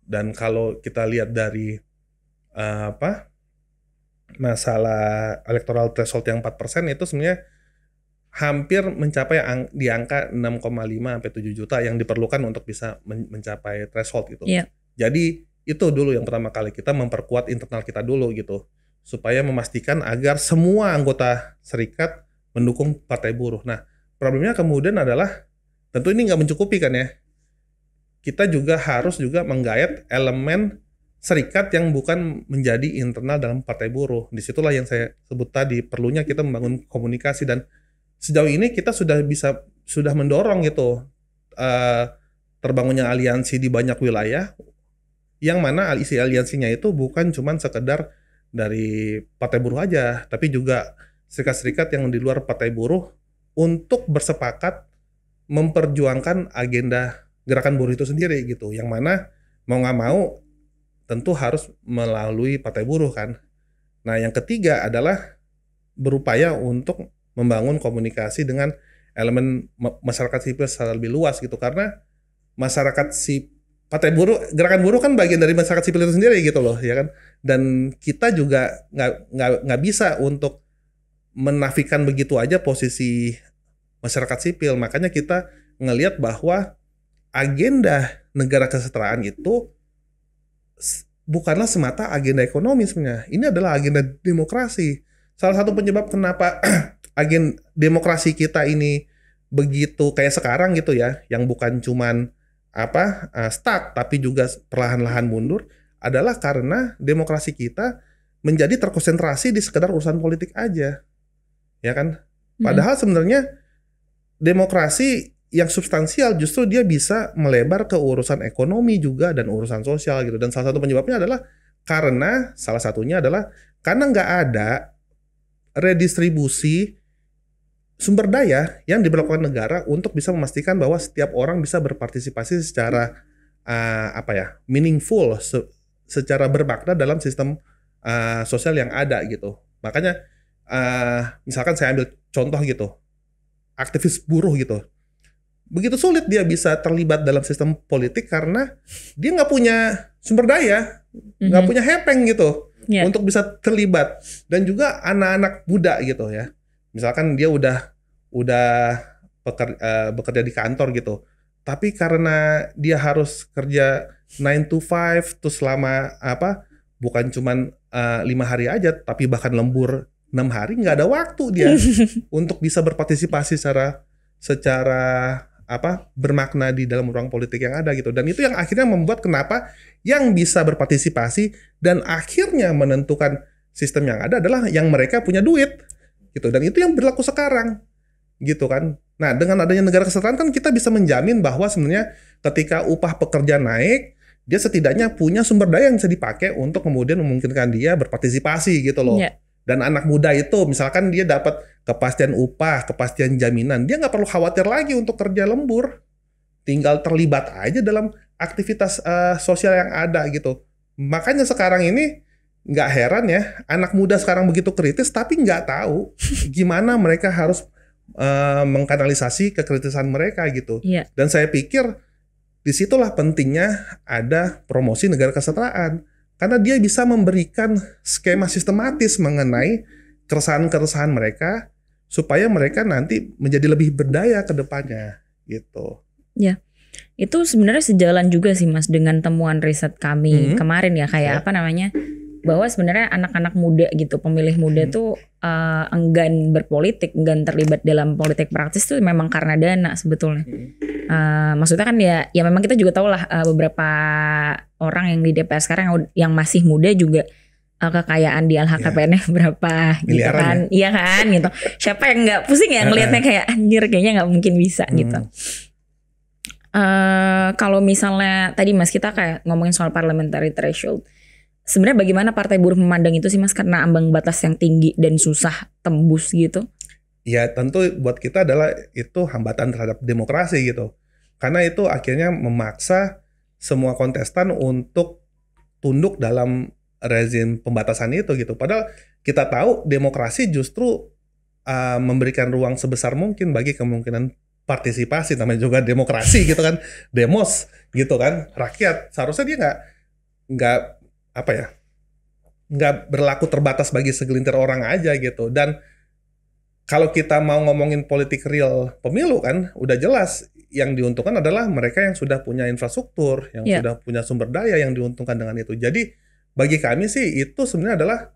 Dan kalau kita lihat dari masalah electoral threshold yang 4% itu sebenarnya hampir mencapai di angka 6,5 sampai 7 juta yang diperlukan untuk bisa mencapai threshold gitu.
Yeah.
Jadi itu dulu yang pertama kali kita memperkuat internal kita dulu gitu. Supaya memastikan agar semua anggota serikat mendukung partai buruh. Nah, problemnya kemudian adalah tentu ini nggak mencukupi kan ya. Kita juga harus menggait elemen serikat yang bukan menjadi internal dalam partai buruh. Disitulah yang saya sebut tadi perlunya kita membangun komunikasi dan sejauh ini kita sudah mendorong gitu terbangunnya aliansi di banyak wilayah yang mana isi aliansinya itu bukan cuma sekedar dari partai buruh aja, tapi juga serikat-serikat yang di luar partai buruh untuk bersepakat memperjuangkan agenda gerakan buruh itu sendiri gitu. Yang mana mau nggak mau tentu harus melalui partai buruh kan. Nah yang ketiga adalah berupaya untuk membangun komunikasi dengan elemen masyarakat sipil secara lebih luas gitu. Karena partai buruh, gerakan buruh kan bagian dari masyarakat sipil itu sendiri gitu loh ya kan. Dan kita juga nggak bisa untuk menafikan begitu aja posisi masyarakat sipil. Makanya kita ngelihat bahwa agenda negara kesejahteraan itu bukanlah semata agenda ekonomi sebenarnya. Ini adalah agenda demokrasi. Salah satu penyebab kenapa agenda demokrasi kita ini begitu kayak sekarang gitu ya, yang bukan cuman stuck tapi juga perlahan-lahan mundur adalah karena demokrasi kita menjadi terkonsentrasi di sekedar urusan politik aja. Ya kan? Padahal sebenarnya demokrasi yang substansial justru dia bisa melebar ke urusan ekonomi juga dan urusan sosial gitu. Dan salah satu penyebabnya adalah karena nggak ada redistribusi sumber daya yang diberlakukan negara untuk bisa memastikan bahwa setiap orang bisa berpartisipasi secara meaningful secara bermakna dalam sistem sosial yang ada gitu. Makanya misalkan saya ambil contoh gitu, aktivis buruh gitu. Begitu sulit dia bisa terlibat dalam sistem politik karena dia nggak punya sumber daya, nggak punya hepeng gitu untuk bisa terlibat. Dan juga anak-anak muda gitu ya, misalkan dia udah bekerja di kantor gitu, tapi karena dia harus kerja 9 to 5 terus selama bukan cuman 5 hari aja, tapi bahkan lembur 6 hari, nggak ada waktu dia untuk bisa berpartisipasi secara bermakna di dalam ruang politik yang ada gitu. Dan itu yang akhirnya membuat kenapa yang bisa berpartisipasi dan akhirnya menentukan sistem yang ada adalah yang mereka punya duit gitu. Dan itu yang berlaku sekarang gitu kan. Nah, dengan adanya negara kesejahteraan kan kita bisa menjamin bahwa sebenarnya ketika upah pekerja naik, dia setidaknya punya sumber daya yang bisa dipakai untuk kemudian memungkinkan dia berpartisipasi gitu loh. Dan anak muda itu misalkan dia dapat kepastian upah, kepastian jaminan, dia nggak perlu khawatir lagi untuk kerja lembur, tinggal terlibat aja dalam aktivitas sosial yang ada gitu. Makanya sekarang ini nggak heran ya, anak muda sekarang begitu kritis tapi nggak tahu gimana mereka harus mengkanalisasi kekritisan mereka gitu. Dan saya pikir disitulah pentingnya ada promosi negara kesejahteraan. Karena dia bisa memberikan skema sistematis mengenai keresahan-keresahan mereka supaya mereka nanti menjadi lebih berdaya ke depannya gitu.
Ya, itu sebenarnya sejalan juga sih Mas dengan temuan riset kami kemarin ya, kayak bahwa sebenarnya anak-anak muda gitu, pemilih muda tuh enggan berpolitik, enggan terlibat dalam politik praktis tuh memang karena dana sebetulnya. Maksudnya kan ya memang kita juga tahu lah beberapa orang yang di DPR sekarang yang masih muda juga kekayaan di LHKPN-nya berapa gitu kan. Iya kan gitu. Siapa yang nggak pusing ya ngelihatnya kayak anjir kayaknya nggak mungkin bisa gitu. Kalau misalnya tadi Mas kita kayak ngomongin soal parliamentary threshold. Sebenarnya bagaimana Partai Buruh memandang itu sih Mas, karena ambang batas yang tinggi dan susah tembus gitu?
Ya tentu buat kita adalah itu hambatan terhadap demokrasi gitu. Karena itu akhirnya memaksa semua kontestan untuk tunduk dalam rezim pembatasan itu gitu. Padahal kita tahu demokrasi justru memberikan ruang sebesar mungkin bagi kemungkinan partisipasi, namanya juga demokrasi gitu kan, demos gitu kan, rakyat. Seharusnya dia nggak berlaku terbatas bagi segelintir orang aja gitu. Dan kalau kita mau ngomongin politik real pemilu kan, udah jelas yang diuntungkan adalah mereka yang sudah punya infrastruktur, yang sudah punya sumber daya yang diuntungkan dengan itu. Jadi bagi kami sih itu sebenarnya adalah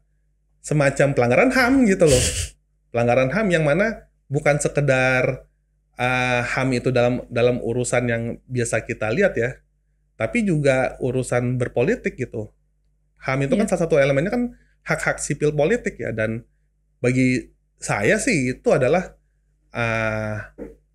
semacam pelanggaran HAM gitu loh. Pelanggaran HAM yang mana bukan sekedar HAM itu dalam urusan yang biasa kita lihat ya, tapi juga urusan berpolitik gitu. HAM itu kan salah satu elemennya kan hak-hak sipil politik ya, dan bagi saya sih itu adalah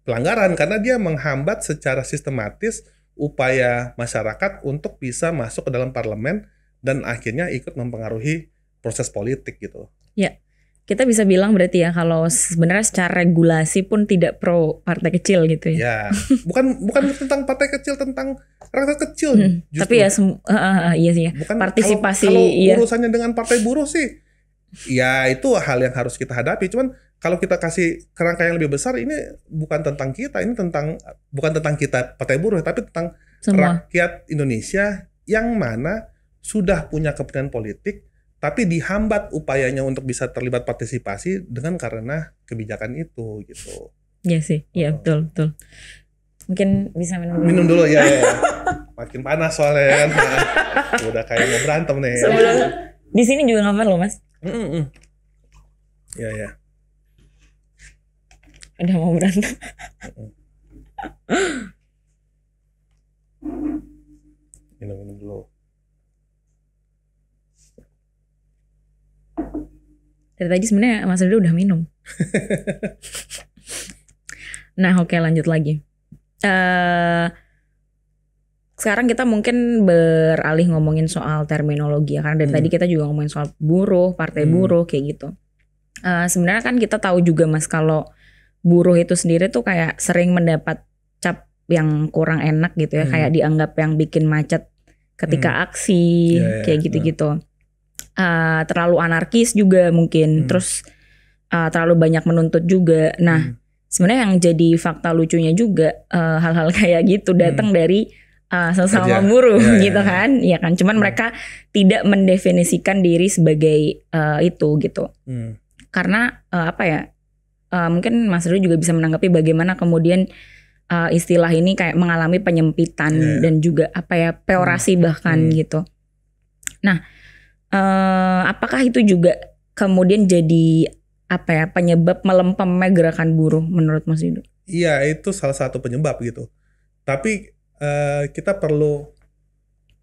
pelanggaran karena dia menghambat secara sistematis upaya masyarakat untuk bisa masuk ke dalam parlemen dan akhirnya ikut mempengaruhi proses politik gitu.
Ya, kita bisa bilang berarti ya kalau sebenarnya secara regulasi pun tidak pro partai kecil gitu ya.
Ya, bukan tentang partai kecil, tentang rakyat kecil.
Tapi ya iya sih ya.
Bukan,
partisipasi.
Kalau urusannya dengan partai buruh sih, ya itu hal yang harus kita hadapi. Cuman kalau kita kasih kerangka yang lebih besar, ini bukan tentang kita, ini bukan tentang kita partai buruh, tapi tentang rakyat Indonesia yang mana sudah punya kepentingan politik, tapi dihambat upayanya untuk bisa terlibat partisipasi karena kebijakan itu gitu.
Iya sih, iya betul. Mungkin bisa minum dulu.
Minum dulu ya. Makin panas soalnya kan. Udah kayak mau berantem nih.
Di sini juga ngapain loh Mas?
Iya.
Udah mau berantem.
Minum dulu.
Dari tadi sebenarnya Mas Ridho udah minum. Nah oke, lanjut lagi. Sekarang kita mungkin beralih ngomongin soal terminologi ya, karena dari tadi kita juga ngomongin soal buruh, partai buruh kayak gitu. Sebenarnya kan kita tahu juga Mas kalau buruh itu sendiri tuh kayak sering mendapat cap yang kurang enak gitu ya, kayak dianggap yang bikin macet ketika aksi, kayak gitu-gitu. Terlalu anarkis juga mungkin, terus terlalu banyak menuntut juga. Nah, sebenarnya yang jadi fakta lucunya juga hal-hal kayak gitu datang dari sesama buruh gitu kan, ya kan. Cuman mereka tidak mendefinisikan diri sebagai itu gitu. Karena apa ya? Mungkin Mas Ridho juga bisa menanggapi bagaimana kemudian istilah ini kayak mengalami penyempitan dan juga apa ya, peorasi bahkan gitu. Nah, apakah itu juga kemudian jadi apa ya, penyebab melempemnya gerakan buruh menurut Mas Ridho?
Iya, itu salah satu penyebab gitu. Tapi kita perlu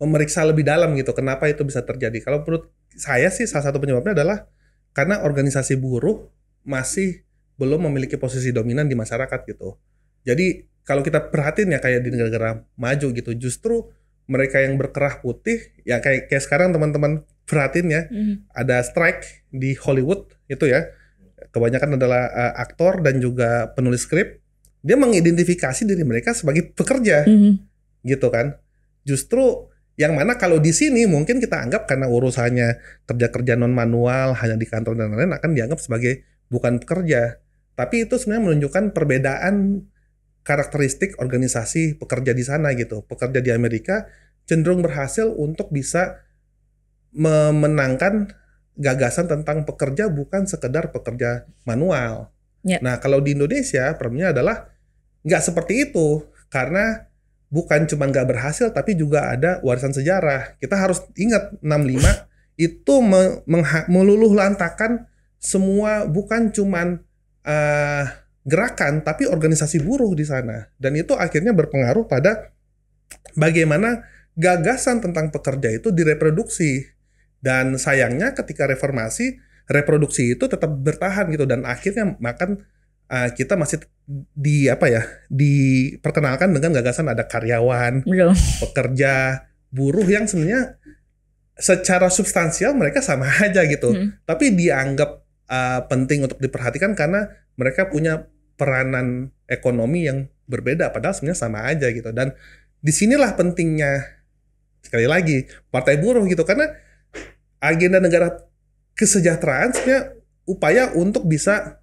memeriksa lebih dalam gitu, kenapa itu bisa terjadi. Kalau menurut saya sih salah satu penyebabnya adalah karena organisasi buruh masih belum memiliki posisi dominan di masyarakat gitu. Jadi kalau kita perhatiin ya kayak di negara-negara maju gitu, justru mereka yang berkerah putih, ya kayak sekarang teman-teman perhatiin ya, ada strike di Hollywood itu ya, kebanyakan adalah aktor dan juga penulis skrip, dia mengidentifikasi diri mereka sebagai pekerja, gitu kan. Justru yang mana kalau di sini mungkin kita anggap karena urusannya kerja-kerja non manual hanya di kantor dan lain-lain akan dianggap sebagai bukan pekerja. Tapi itu sebenarnya menunjukkan perbedaan karakteristik organisasi pekerja di sana gitu. Pekerja di Amerika cenderung berhasil untuk bisa memenangkan gagasan tentang pekerja bukan sekedar pekerja manual. Nah, kalau di Indonesia problemnya adalah nggak seperti itu, karena bukan cuma nggak berhasil tapi juga ada warisan sejarah. Kita harus ingat 65 itu meluluh lantakan semua, bukan cuman gerakan tapi organisasi buruh di sana, dan itu akhirnya berpengaruh pada bagaimana gagasan tentang pekerja itu direproduksi. Dan sayangnya ketika reformasi, reproduksi itu tetap bertahan gitu, dan akhirnya kita masih diperkenalkan dengan gagasan ada karyawan, pekerja, buruh yang sebenarnya secara substansial mereka sama aja gitu, tapi dianggap penting untuk diperhatikan karena mereka punya peranan ekonomi yang berbeda, padahal sebenarnya sama aja gitu. Dan disinilah pentingnya sekali lagi Partai Buruh gitu, karena agenda negara kesejahteraan sebenarnya upaya untuk bisa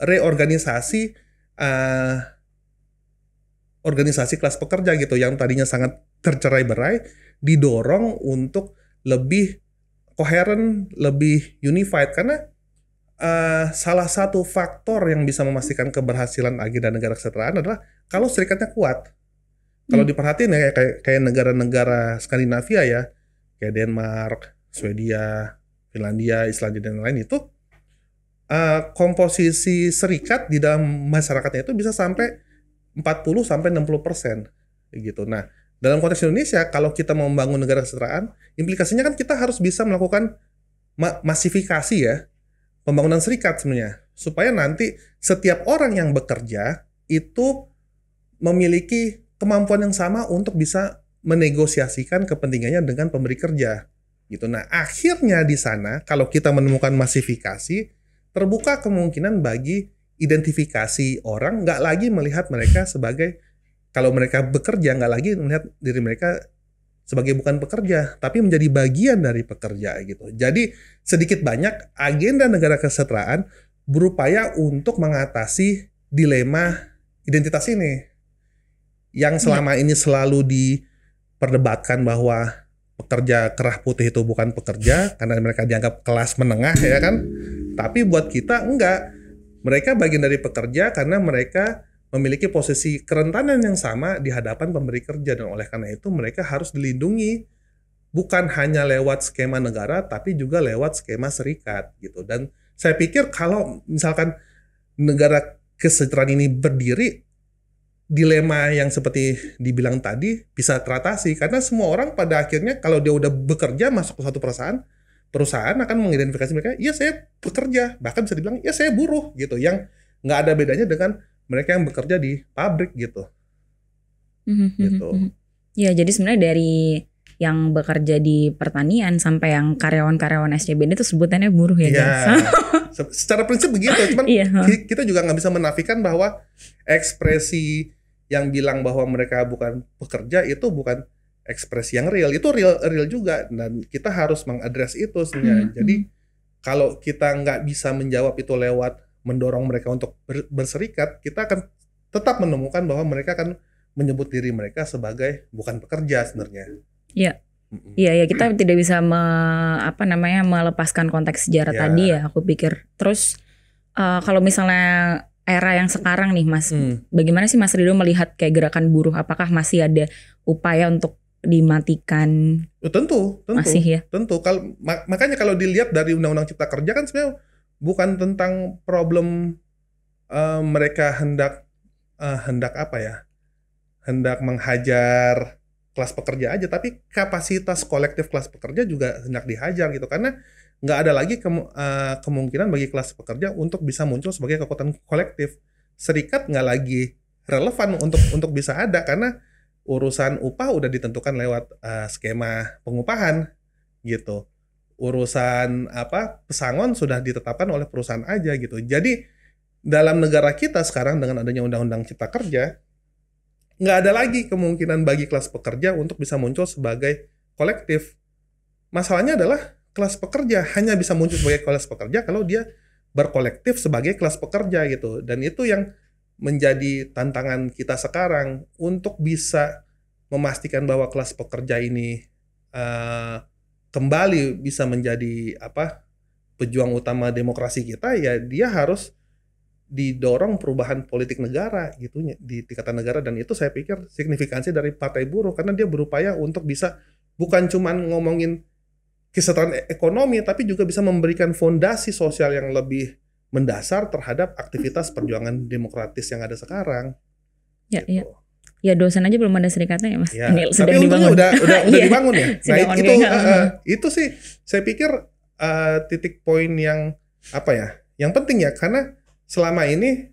reorganisasi organisasi kelas pekerja gitu, yang tadinya sangat tercerai-berai, didorong untuk lebih koheren, lebih unified. Karena salah satu faktor yang bisa memastikan keberhasilan agenda negara kesejahteraan adalah kalau serikatnya kuat. Kalau diperhatiin ya kayak negara-negara Skandinavia ya, kayak Denmark, Swedia, Finlandia, Islandia dan lain-lain, itu komposisi serikat di dalam masyarakatnya itu bisa sampai 40-60% gitu. Nah, dalam konteks Indonesia, kalau kita mau membangun negara kesejahteraan, implikasinya kan kita harus bisa melakukan masifikasi ya, pembangunan serikat sebenarnya, supaya nanti setiap orang yang bekerja itu memiliki kemampuan yang sama untuk bisa menegosiasikan kepentingannya dengan pemberi kerja gitu. Nah, akhirnya di sana kalau kita menemukan masifikasi, terbuka kemungkinan bagi identifikasi orang nggak lagi melihat mereka sebagai, kalau mereka bekerja nggak lagi melihat diri mereka sebagai bukan pekerja, tapi menjadi bagian dari pekerja gitu. Jadi sedikit banyak agenda negara kesejahteraan berupaya untuk mengatasi dilema identitas ini, yang selama ini selalu diperdebatkan bahwa pekerja kerah putih itu bukan pekerja karena mereka dianggap kelas menengah ya kan. Tapi buat kita enggak, mereka bagian dari pekerja karena mereka memiliki posisi kerentanan yang sama di hadapan pemberi kerja, dan oleh karena itu mereka harus dilindungi bukan hanya lewat skema negara tapi juga lewat skema serikat gitu. Dan saya pikir kalau misalkan negara kesejahteraan ini berdiri, dilema yang seperti dibilang tadi bisa teratasi, karena semua orang pada akhirnya kalau dia udah bekerja masuk ke suatu perusahaan akan mengidentifikasi mereka, ya saya pekerja, bahkan bisa dibilang ya saya buruh gitu, yang nggak ada bedanya dengan mereka yang bekerja di pabrik gitu. Gitu.
Ya, jadi sebenarnya dari yang bekerja di pertanian sampai yang karyawan-karyawan SCBD itu sebutannya buruh ya guys.
Secara prinsip begitu, cuman kita juga nggak bisa menafikan bahwa ekspresi yang bilang bahwa mereka bukan pekerja itu bukan ekspresi yang real, itu real juga, dan kita harus mengadres itu sebenarnya. Jadi kalau kita nggak bisa menjawab itu lewat mendorong mereka untuk berserikat, kita akan tetap menemukan bahwa mereka akan menyebut diri mereka sebagai bukan pekerja sebenarnya.
Iya. Iya, kita tidak bisa melepaskan konteks sejarah tadi ya, aku pikir. Terus kalau misalnya era yang sekarang nih Mas, bagaimana sih Mas Ridho melihat kayak gerakan buruh? Apakah masih ada upaya untuk dimatikan?
Tentu
masih ya.
Tentu. Makanya kalau dilihat dari Undang-Undang Cipta Kerja kan sebenarnya bukan tentang problem mereka hendak menghajar kelas pekerja aja, tapi kapasitas kolektif kelas pekerja juga hendak dihajar gitu, karena nggak ada lagi kemungkinan bagi kelas pekerja untuk bisa muncul sebagai kekuatan kolektif. Serikat nggak lagi relevan untuk bisa ada, karena urusan upah udah ditentukan lewat skema pengupahan gitu. Urusan pesangon sudah ditetapkan oleh perusahaan aja gitu. Jadi dalam negara kita sekarang dengan adanya Undang-Undang Cipta Kerja, nggak ada lagi kemungkinan bagi kelas pekerja untuk bisa muncul sebagai kolektif. Masalahnya adalah kelas pekerja hanya bisa muncul sebagai kelas pekerja kalau dia berkolektif sebagai kelas pekerja gitu. Dan itu yang menjadi tantangan kita sekarang untuk bisa memastikan bahwa kelas pekerja ini kembali bisa menjadi pejuang utama demokrasi kita, ya dia harus didorong perubahan politik negara gitu di tingkatan negara. Dan itu saya pikir signifikansi dari Partai Buruh, karena dia berupaya untuk bisa bukan cuman ngomongin kesejahteraan ekonomi, tapi juga bisa memberikan fondasi sosial yang lebih mendasar terhadap aktivitas perjuangan demokratis yang ada sekarang.
Ya, gitu. Ya dosen aja belum ada serikatnya ya Mas.
Ya, ini sedang tapi dibangun. Udah dibangun ya. Nah itu sih saya pikir titik poin yang yang penting ya, karena selama ini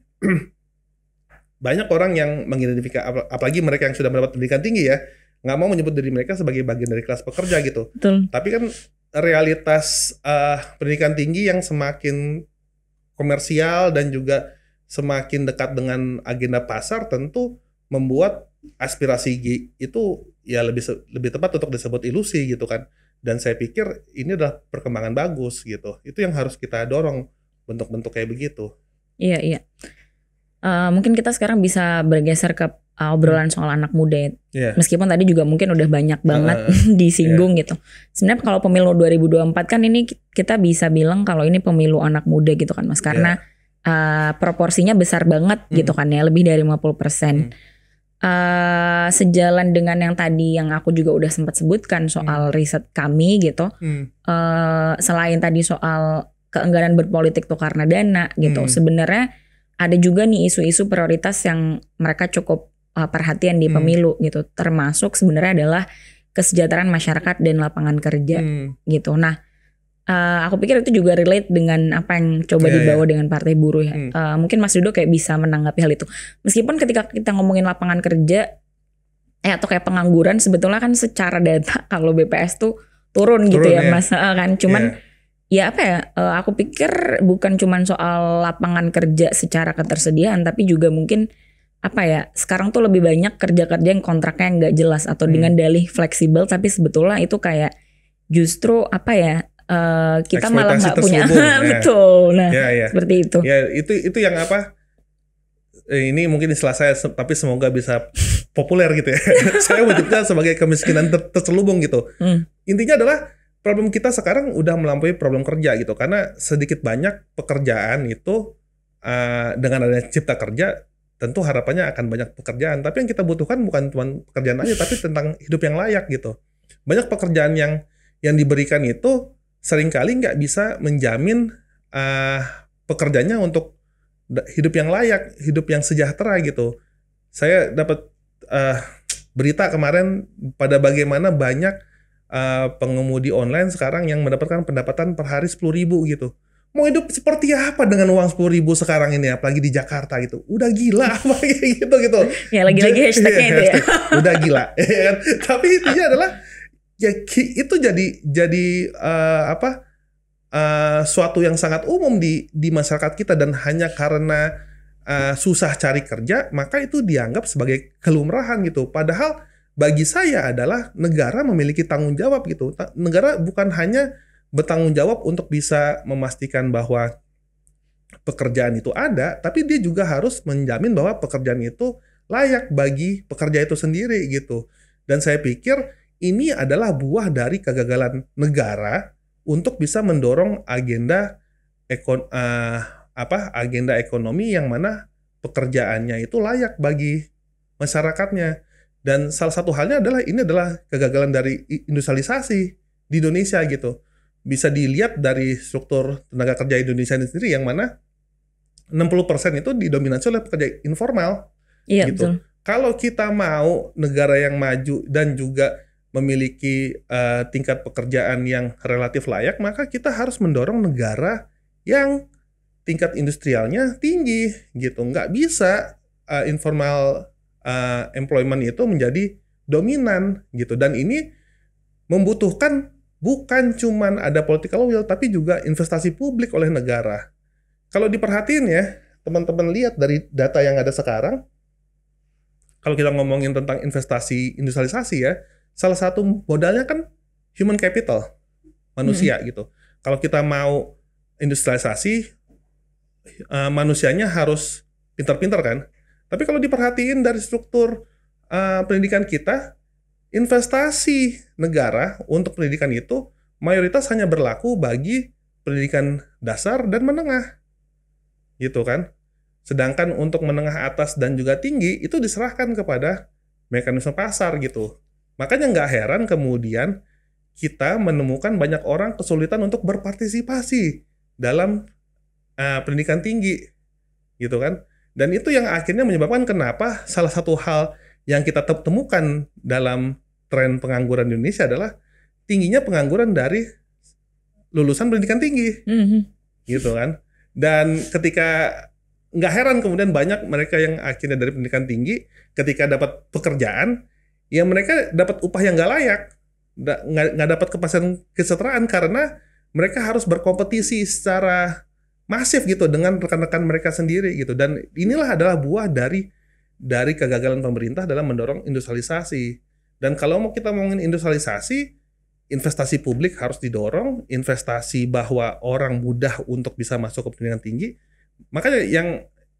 banyak orang yang mengidentifikasi, apalagi mereka yang sudah mendapat pendidikan tinggi ya, nggak mau menyebut diri mereka sebagai bagian dari kelas pekerja gitu.
Betul.
Tapi kan realitas pendidikan tinggi yang semakin komersial dan juga semakin dekat dengan agenda pasar tentu membuat aspirasi itu ya lebih tepat untuk disebut ilusi gitu kan. Dan saya pikir ini adalah perkembangan bagus gitu. Itu yang harus kita dorong, bentuk-bentuk kayak begitu.
Iya. Mungkin kita sekarang bisa bergeser ke obrolan soal anak muda. Meskipun tadi juga mungkin udah banyak banget disinggung gitu. Sebenarnya kalau pemilu 2024 kan ini kita bisa bilang kalau ini pemilu anak muda gitu kan Mas. Karena proporsinya besar banget gitu kan ya, lebih dari 50%. Sejalan dengan yang tadi yang aku juga udah sempat sebutkan soal riset kami gitu. Selain tadi soal keengganan berpolitik tuh karena dana gitu. Sebenarnya ada juga nih isu-isu prioritas yang mereka cukup perhatian di pemilu gitu. Termasuk sebenarnya adalah kesejahteraan masyarakat dan lapangan kerja gitu. Nah, aku pikir itu juga relate dengan apa yang coba dibawa dengan Partai Buruh ya. Mungkin Mas Ridho kayak bisa menanggapi hal itu. Meskipun ketika kita ngomongin lapangan kerja atau kayak pengangguran, sebetulnya kan secara data kalau BPS tuh turun gitu ya Mas kan. Cuman aku pikir bukan cuma soal lapangan kerja secara ketersediaan, tapi juga mungkin sekarang tuh lebih banyak kerja-kerja yang kontraknya nggak jelas atau dengan dalih fleksibel, tapi sebetulnya itu kayak justru kita malah nggak punya betul. Nah, seperti itu.
Ya, itu yang ini mungkin istilah saya, tapi semoga bisa populer gitu ya. Saya menyebutnya sebagai kemiskinan terselubung gitu. Intinya adalah problem kita sekarang udah melampaui problem kerja gitu, karena sedikit banyak pekerjaan itu dengan adanya cipta kerja tentu harapannya akan banyak pekerjaan, tapi yang kita butuhkan bukan cuma pekerjaan aja, tapi tentang hidup yang layak gitu. Banyak pekerjaan yang diberikan itu seringkali nggak bisa menjamin pekerjanya untuk hidup yang layak, hidup yang sejahtera gitu. Saya dapat berita kemarin pada bagaimana banyak pengemudi online sekarang yang mendapatkan pendapatan per hari 10.000 gitu. Mau hidup seperti apa dengan uang 10.000 sekarang ini, apalagi di Jakarta gitu. Udah gila apa gitu.
Ya lagi-lagi hashtagnya itu ya.
Udah gila. Tapi intinya adalah ya itu jadi suatu yang sangat umum di masyarakat kita, dan hanya karena susah cari kerja, maka itu dianggap sebagai kelumrahan gitu. Padahal bagi saya adalah negara memiliki tanggung jawab gitu. Negara bukan hanya bertanggung jawab untuk bisa memastikan bahwa pekerjaan itu ada, tapi dia juga harus menjamin bahwa pekerjaan itu layak bagi pekerja itu sendiri gitu. Dan saya pikir ini adalah buah dari kegagalan negara untuk bisa mendorong agenda agenda ekonomi yang mana pekerjaannya itu layak bagi masyarakatnya. Dan salah satu halnya adalah ini adalah kegagalan dari industrialisasi di Indonesia gitu. Bisa dilihat dari struktur tenaga kerja Indonesia sendiri yang mana 60% itu didominasi oleh pekerja informal.
Iya,
gitu.
betul.
Kalau kita mau negara yang maju dan juga memiliki tingkat pekerjaan yang relatif layak, maka kita harus mendorong negara yang tingkat industrialnya tinggi gitu. Nggak bisa informal employment itu menjadi dominan gitu. Dan ini membutuhkan bukan cuman ada political will, tapi juga investasi publik oleh negara. Kalau diperhatiin ya, teman-teman lihat dari data yang ada sekarang, kalau kita ngomongin tentang investasi industrialisasi ya, salah satu modalnya kan human capital, manusia gitu. Kalau kita mau industrialisasi, manusianya harus pintar-pintar kan. Tapi kalau diperhatiin dari struktur pendidikan kita, investasi negara untuk pendidikan itu mayoritas hanya berlaku bagi pendidikan dasar dan menengah. Gitu kan. Sedangkan untuk menengah atas dan juga tinggi itu diserahkan kepada mekanisme pasar gitu. Makanya nggak heran kemudian kita menemukan banyak orang kesulitan untuk berpartisipasi dalam pendidikan tinggi. Gitu kan. Dan itu yang akhirnya menyebabkan kenapa salah satu hal yang kita temukan dalam tren pengangguran di Indonesia adalah tingginya pengangguran dari lulusan pendidikan tinggi. Gitu kan. Dan ketika nggak heran kemudian banyak mereka yang akhirnya dari pendidikan tinggi ketika dapat pekerjaan, ya mereka dapat upah yang nggak layak, nggak dapat kepastian kesejahteraan karena mereka harus berkompetisi secara masif gitu dengan rekan-rekan mereka sendiri gitu. Dan inilah adalah buah dari kegagalan pemerintah dalam mendorong industrialisasi. Dan kalau mau kita ngomongin industrialisasi, investasi publik harus didorong, investasi bahwa orang mudah untuk bisa masuk ke pendidikan tinggi. Makanya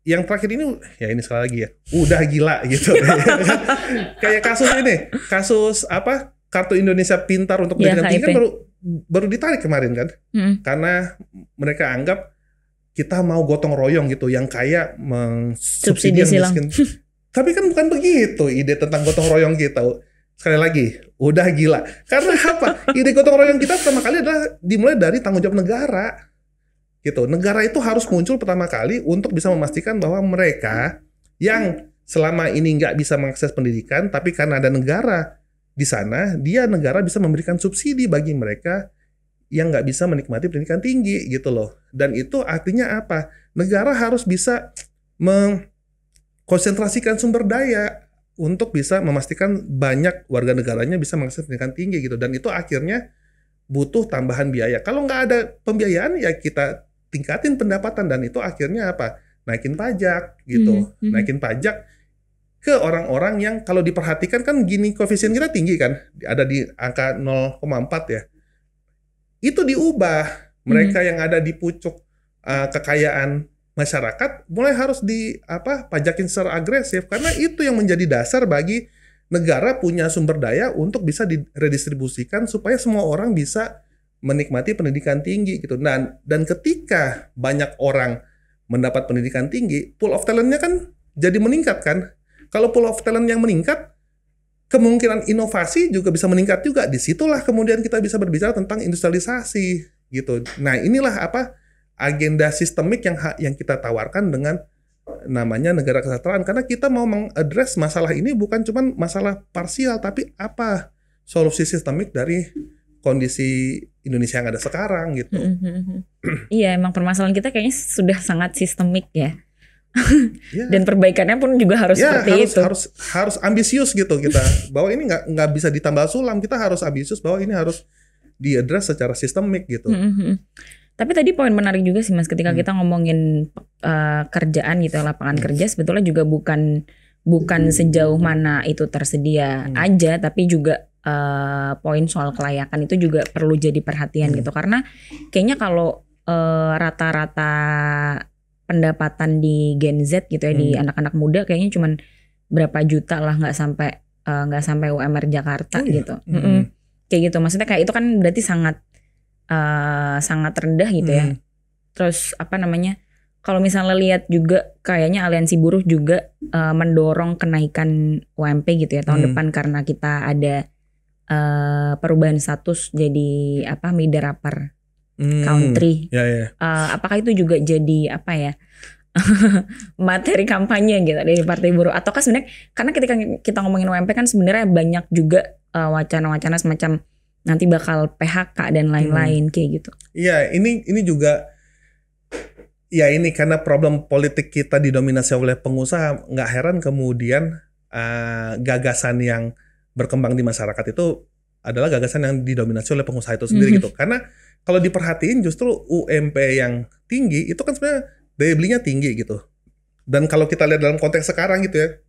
yang terakhir ini, ya ini sekali lagi ya, udah gila gitu. Kayak kasus Kartu Indonesia Pintar untuk pendidikan tinggi kan baru ditarik kemarin kan, karena mereka anggap kita mau gotong royong gitu, yang kaya
subsidi silang.
Tapi kan bukan begitu ide tentang gotong royong kita. Sekali lagi, udah gila. Karena apa? Ide gotong royong kita pertama kali adalah dimulai dari tanggung jawab negara. Gitu. Negara itu harus muncul pertama kali untuk bisa memastikan bahwa mereka yang selama ini nggak bisa mengakses pendidikan, tapi karena ada negara di sana, negara bisa memberikan subsidi bagi mereka yang nggak bisa menikmati pendidikan tinggi gitu loh. Dan itu artinya apa? Negara harus bisa mengkonsentrasikan sumber daya untuk bisa memastikan banyak warga negaranya bisa mengakses pendidikan tinggi gitu. Dan itu akhirnya butuh tambahan biaya. Kalau nggak ada pembiayaan ya kita tingkatin pendapatan, dan itu akhirnya apa? Naikin pajak gitu. Naikin pajak ke orang-orang yang kalau diperhatikan kan gini, koefisien kita tinggi kan, ada di angka 0,4 ya. Itu diubah. Mereka yang ada di pucuk kekayaan masyarakat mulai harus pajakin secara agresif, karena itu yang menjadi dasar bagi negara punya sumber daya untuk bisa diredistribusikan supaya semua orang bisa menikmati pendidikan tinggi gitu. Dan ketika banyak orang mendapat pendidikan tinggi, pool of talent-nya kan jadi meningkat kan. Kalau pool of talent yang meningkat, kemungkinan inovasi juga bisa meningkat juga. Disitulah kemudian kita bisa berbicara tentang industrialisasi gitu. Nah, inilah agenda sistemik yang kita tawarkan dengan namanya negara kesejahteraan, karena kita mau mengadres masalah ini bukan cuma masalah parsial, tapi apa solusi sistemik dari kondisi Indonesia yang ada sekarang gitu.
Iya, emang permasalahan kita kayaknya sudah sangat sistemik ya. Dan perbaikannya pun juga harus seperti itu.
Harus ambisius gitu kita. Bahwa ini nggak bisa ditambal sulam. Kita harus ambisius bahwa ini harus diadres secara sistemik gitu.
Tapi tadi poin menarik juga sih Mas, ketika kita ngomongin kerjaan gitu, lapangan kerja sebetulnya juga bukan sejauh mana itu tersedia aja, tapi juga poin soal kelayakan itu juga perlu jadi perhatian gitu. Karena kayaknya kalau rata-rata pendapatan di Gen Z gitu ya, di anak-anak muda kayaknya cuman berapa juta lah, nggak sampai UMR Jakarta gitu. Kayak gitu, maksudnya kayak itu kan berarti sangat rendah gitu ya. Terus apa namanya, kalau misalnya lihat juga kayaknya Aliansi Buruh juga mendorong kenaikan UMP gitu ya tahun depan, karena kita ada perubahan status jadi apa, middle upper country. Apakah itu juga jadi apa ya materi kampanye gitu dari Partai Buruh, ataukah sebenarnya karena ketika kita ngomongin UMP kan sebenarnya banyak juga wacana-wacana semacam nanti bakal PHK dan lain-lain kayak gitu.
Iya, ini juga ya, ini karena problem politik kita didominasi oleh pengusaha, nggak heran kemudian gagasan yang berkembang di masyarakat itu adalah gagasan yang didominasi oleh pengusaha itu sendiri gitu. Karena kalau diperhatiin justru UMP yang tinggi itu kan sebenarnya daya belinya tinggi gitu. Dan kalau kita lihat dalam konteks sekarang gitu ya,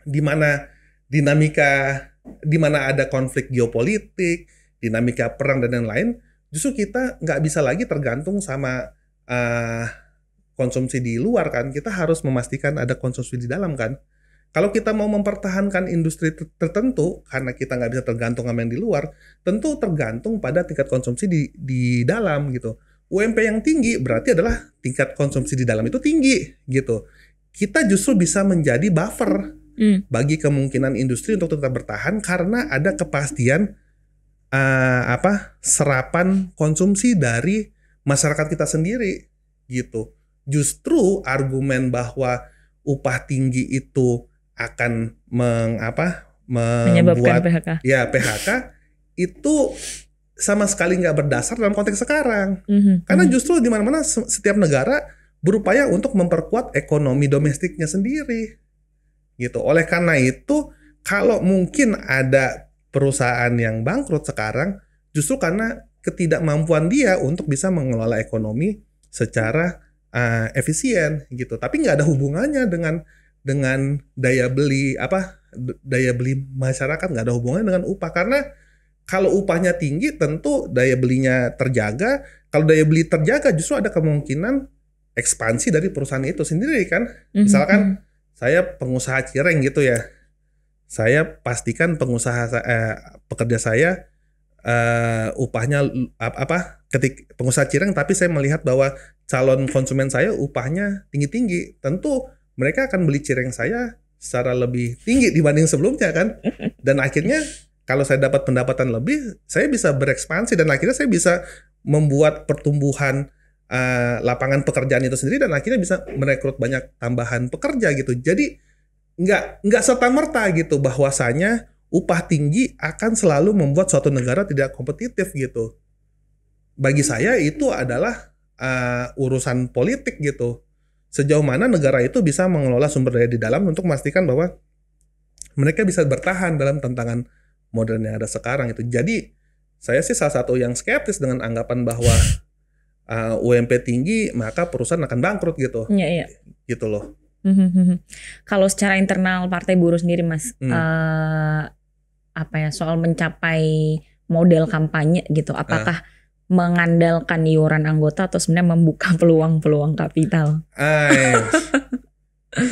di mana ada konflik geopolitik, dinamika perang dan lain-lain, justru kita nggak bisa lagi tergantung sama konsumsi di luar kan. Kita harus memastikan ada konsumsi di dalam kan. Kalau kita mau mempertahankan industri tertentu, karena kita nggak bisa tergantung sama yang di luar, tentu tergantung pada tingkat konsumsi di dalam gitu. UMP yang tinggi berarti adalah tingkat konsumsi di dalam itu tinggi gitu. Kita justru bisa menjadi buffer bagi kemungkinan industri untuk tetap bertahan karena ada kepastian serapan konsumsi dari masyarakat kita sendiri gitu. Justru argumen bahwa upah tinggi itu akan
menyebabkan PHK.
Ya, PHK itu sama sekali nggak berdasar dalam konteks sekarang. Karena justru di mana-mana setiap negara berupaya untuk memperkuat ekonomi domestiknya sendiri. Gitu. Oleh karena itu, kalau mungkin ada perusahaan yang bangkrut sekarang, justru karena ketidakmampuan dia untuk bisa mengelola ekonomi secara efisien gitu. Tapi nggak ada hubungannya dengan daya beli masyarakat, nggak ada hubungannya dengan upah. Karena kalau upahnya tinggi tentu daya belinya terjaga. Kalau daya beli terjaga justru ada kemungkinan ekspansi dari perusahaan itu sendiri kan. Misalkan saya pengusaha cireng gitu ya, saya pastikan pekerja saya upahnya pengusaha cireng, tapi saya melihat bahwa calon konsumen saya upahnya tinggi-tinggi, tentu mereka akan beli cireng saya secara lebih tinggi dibanding sebelumnya kan. Dan akhirnya kalau saya dapat pendapatan lebih, saya bisa berekspansi dan akhirnya saya bisa membuat pertumbuhan lapangan pekerjaan itu sendiri dan akhirnya bisa merekrut banyak tambahan pekerja gitu. Jadi nggak serta-merta gitu bahwasanya upah tinggi akan selalu membuat suatu negara tidak kompetitif gitu. Bagi saya itu adalah urusan politik gitu. Sejauh mana negara itu bisa mengelola sumber daya di dalam untuk memastikan bahwa mereka bisa bertahan dalam tantangan modern yang ada sekarang itu. Jadi saya sih salah satu yang skeptis dengan anggapan bahwa UMP tinggi maka perusahaan akan bangkrut gitu.
Iya.
Gitu loh.
Kalau secara internal Partai Buruh sendiri Mas, soal mencapai model kampanye gitu, apakah mengandalkan iuran anggota atau sebenarnya membuka peluang-peluang kapital?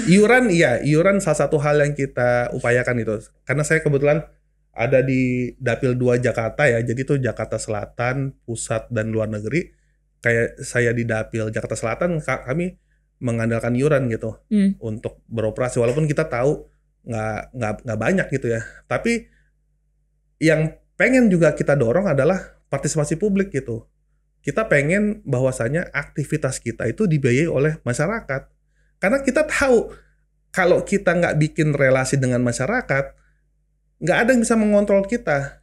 Iuran salah satu hal yang kita upayakan itu. Karena saya kebetulan ada di Dapil 2 Jakarta ya, jadi itu Jakarta Selatan, Pusat, dan Luar Negeri. Kayak saya di Dapil Jakarta Selatan, kami mengandalkan iuran gitu untuk beroperasi, walaupun kita tahu nggak banyak gitu ya. Tapi yang pengen juga kita dorong adalah partisipasi publik gitu. Kita pengen bahwasanya aktivitas kita itu dibiayai oleh masyarakat. Karena kita tahu kalau kita nggak bikin relasi dengan masyarakat, nggak ada yang bisa mengontrol kita.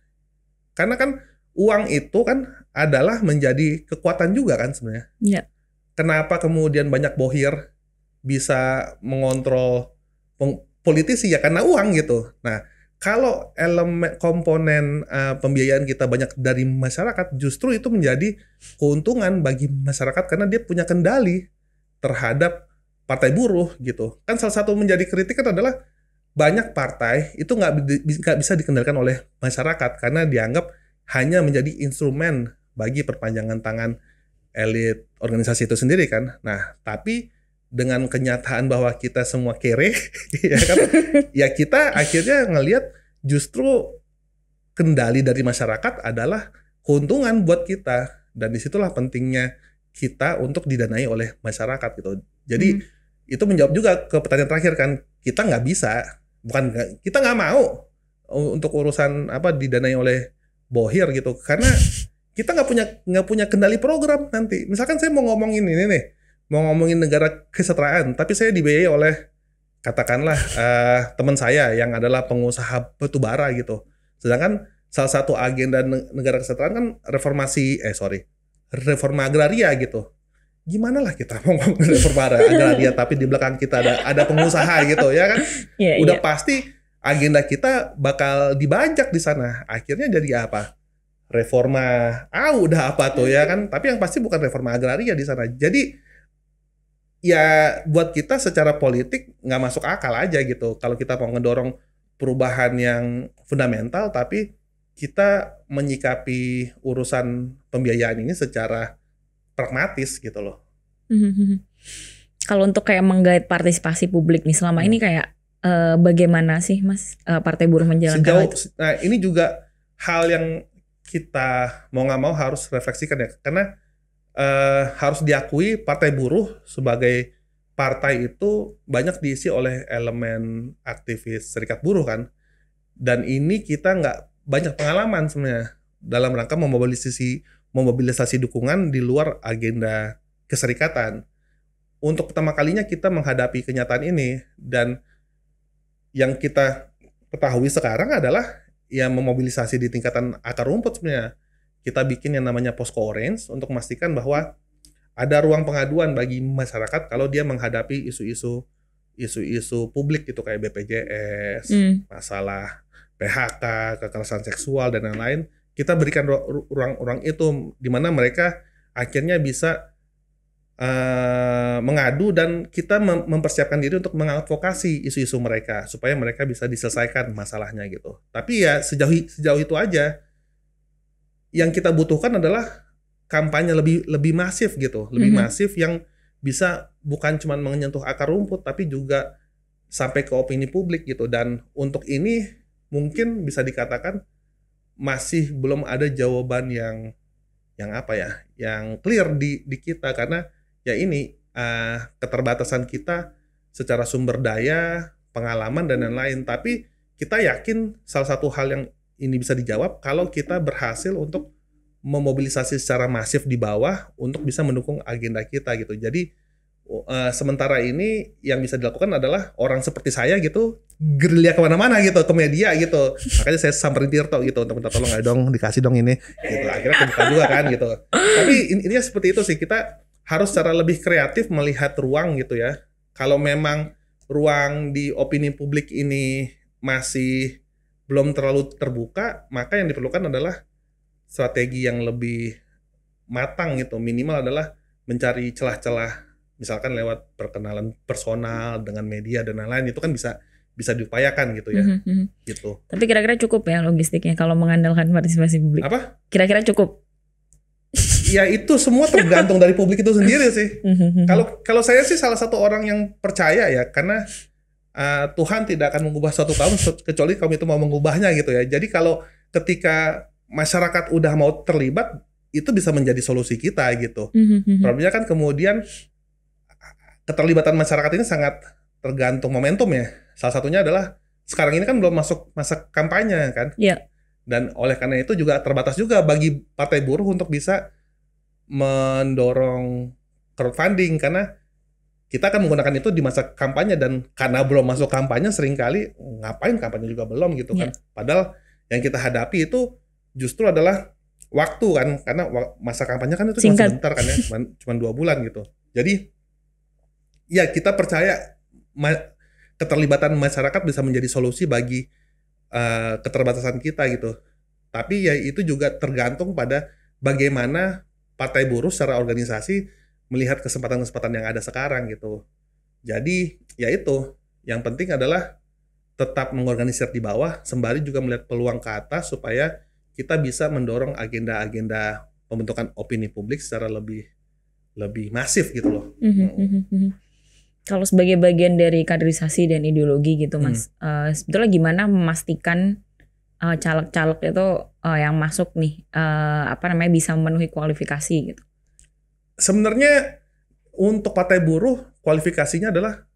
Karena kan uang itu kan adalah menjadi kekuatan juga kan sebenarnya. Iya.
Kenapa kemudian banyak bohir bisa mengontrol politisi ya karena uang gitu. Nah, kalau elemen komponen pembiayaan kita banyak dari masyarakat, justru itu menjadi keuntungan bagi masyarakat karena dia punya kendali terhadap partai buruh gitu. Kan salah satu menjadi kritik kan adalah banyak partai itu nggak bisa dikendalikan oleh masyarakat karena dianggap hanya menjadi instrumen bagi perpanjangan tangan elit organisasi itu sendiri kan. Nah, tapi dengan kenyataan bahwa kita semua kere, ya kan, ya kita akhirnya ngelihat justru kendali dari masyarakat adalah keuntungan buat kita, dan disitulah pentingnya kita untuk didanai oleh masyarakat gitu. Jadi itu menjawab juga ke pertanyaan terakhir kan, kita nggak bisa, kita nggak mau untuk urusan didanai oleh bohir gitu, karena kita nggak punya kendali program nanti. Misalkan saya mau ngomongin ini nih, mau ngomongin negara kesejahteraan, tapi saya dibiayai oleh katakanlah teman saya yang adalah pengusaha batubara gitu. Sedangkan salah satu agenda negara kesejahteraan kan reforma agraria gitu. Gimana lah kita mau ngomong reforma agraria tapi di belakang kita ada pengusaha gitu ya kan? Udah pasti agenda kita bakal dibajak di sana. Akhirnya jadi apa? Reforma udah apa tuh ya kan? Tapi yang pasti bukan reforma agraria di sana. Jadi ya buat kita secara politik nggak masuk akal aja gitu kalau kita mau ngedorong perubahan yang fundamental tapi kita menyikapi urusan pembiayaan ini secara pragmatis gitu loh.
Kalau untuk kayak menggait partisipasi publik nih selama ini kayak bagaimana sih Mas Partai Buruh menjalankan itu?
Nah ini juga hal yang kita mau nggak mau harus refleksikan ya, karena harus diakui Partai Buruh sebagai partai itu banyak diisi oleh elemen aktivis serikat buruh kan, dan ini kita nggak banyak pengalaman sebenarnya dalam rangka memobilisasi dukungan di luar agenda keserikatan. Untuk pertama kalinya kita menghadapi kenyataan ini, dan yang kita ketahui sekarang adalah ya memobilisasi di tingkatan akar rumput sebenarnya. Kita bikin yang namanya Posko Orange untuk memastikan bahwa ada ruang pengaduan bagi masyarakat kalau dia menghadapi isu-isu publik gitu kayak BPJS, masalah PHK, kekerasan seksual dan lain-lain. Kita berikan ruang itu di mana mereka akhirnya bisa mengadu, dan kita mempersiapkan diri untuk mengadvokasi isu-isu mereka supaya mereka bisa diselesaikan masalahnya gitu. Tapi ya sejauh itu aja. Yang kita butuhkan adalah kampanye lebih masif gitu, lebih masif yang bisa bukan cuma menyentuh akar rumput tapi juga sampai ke opini publik gitu. Dan untuk ini mungkin bisa dikatakan masih belum ada jawaban yang clear di kita, karena ya ini keterbatasan kita secara sumber daya, pengalaman dan lain-lain. Tapi kita yakin salah satu hal yang ini bisa dijawab kalau kita berhasil untuk memobilisasi secara masif di bawah untuk bisa mendukung agenda kita gitu. Jadi sementara ini yang bisa dilakukan adalah orang seperti saya gitu gerilya kemana-mana gitu, ke media gitu. Makanya saya samperin Tirto gitu untuk minta tolong, ayo dong dikasih dong ini gitu. Akhirnya kebuka juga kan gitu. Tapi intinya seperti itu sih, kita harus secara lebih kreatif melihat ruang gitu ya. Kalau memang ruang di opini publik ini masih belum terlalu terbuka, maka yang diperlukan adalah strategi yang lebih matang gitu. Minimal adalah mencari celah-celah, misalkan lewat perkenalan personal dengan media dan lain-lain, itu kan bisa diupayakan gitu ya. Gitu.
Tapi kira-kira cukup ya logistiknya kalau mengandalkan partisipasi publik?
Apa?
Kira-kira cukup?
Ya itu semua tergantung dari publik itu sendiri sih. Kalau saya sih salah satu orang yang percaya ya, karena Tuhan tidak akan mengubah suatu kaum kecuali kaum itu mau mengubahnya gitu ya. Jadi kalau ketika masyarakat udah mau terlibat, itu bisa menjadi solusi kita gitu. Problemnya kan kemudian keterlibatan masyarakat ini sangat tergantung momentum ya. Salah satunya adalah sekarang ini kan belum masuk masa kampanye kan.
Iya.
Dan oleh karena itu juga terbatas juga bagi Partai Buruh untuk bisa mendorong crowdfunding, karena kita akan menggunakan itu di masa kampanye, dan karena belum masuk kampanye seringkali ngapain kampanye juga belum gitu kan. Padahal yang kita hadapi itu justru adalah waktu kan, karena masa kampanye kan itu cuma sebentar kan ya, cuma 2 bulan gitu. Jadi ya kita percaya keterlibatan masyarakat bisa menjadi solusi bagi keterbatasan kita gitu. Tapi ya itu juga tergantung pada bagaimana partai buruh secara organisasi melihat kesempatan-kesempatan yang ada sekarang gitu. Jadi ya itu, yang penting adalah tetap mengorganisir di bawah, sembari juga melihat peluang ke atas supaya kita bisa mendorong agenda-agenda pembentukan opini publik secara lebih masif gitu loh.
Kalau sebagai bagian dari kaderisasi dan ideologi gitu Mas, sebetulnya gimana memastikan caleg-caleg itu yang masuk nih bisa memenuhi kualifikasi gitu?
Sebenarnya untuk partai buruh kualifikasinya adalah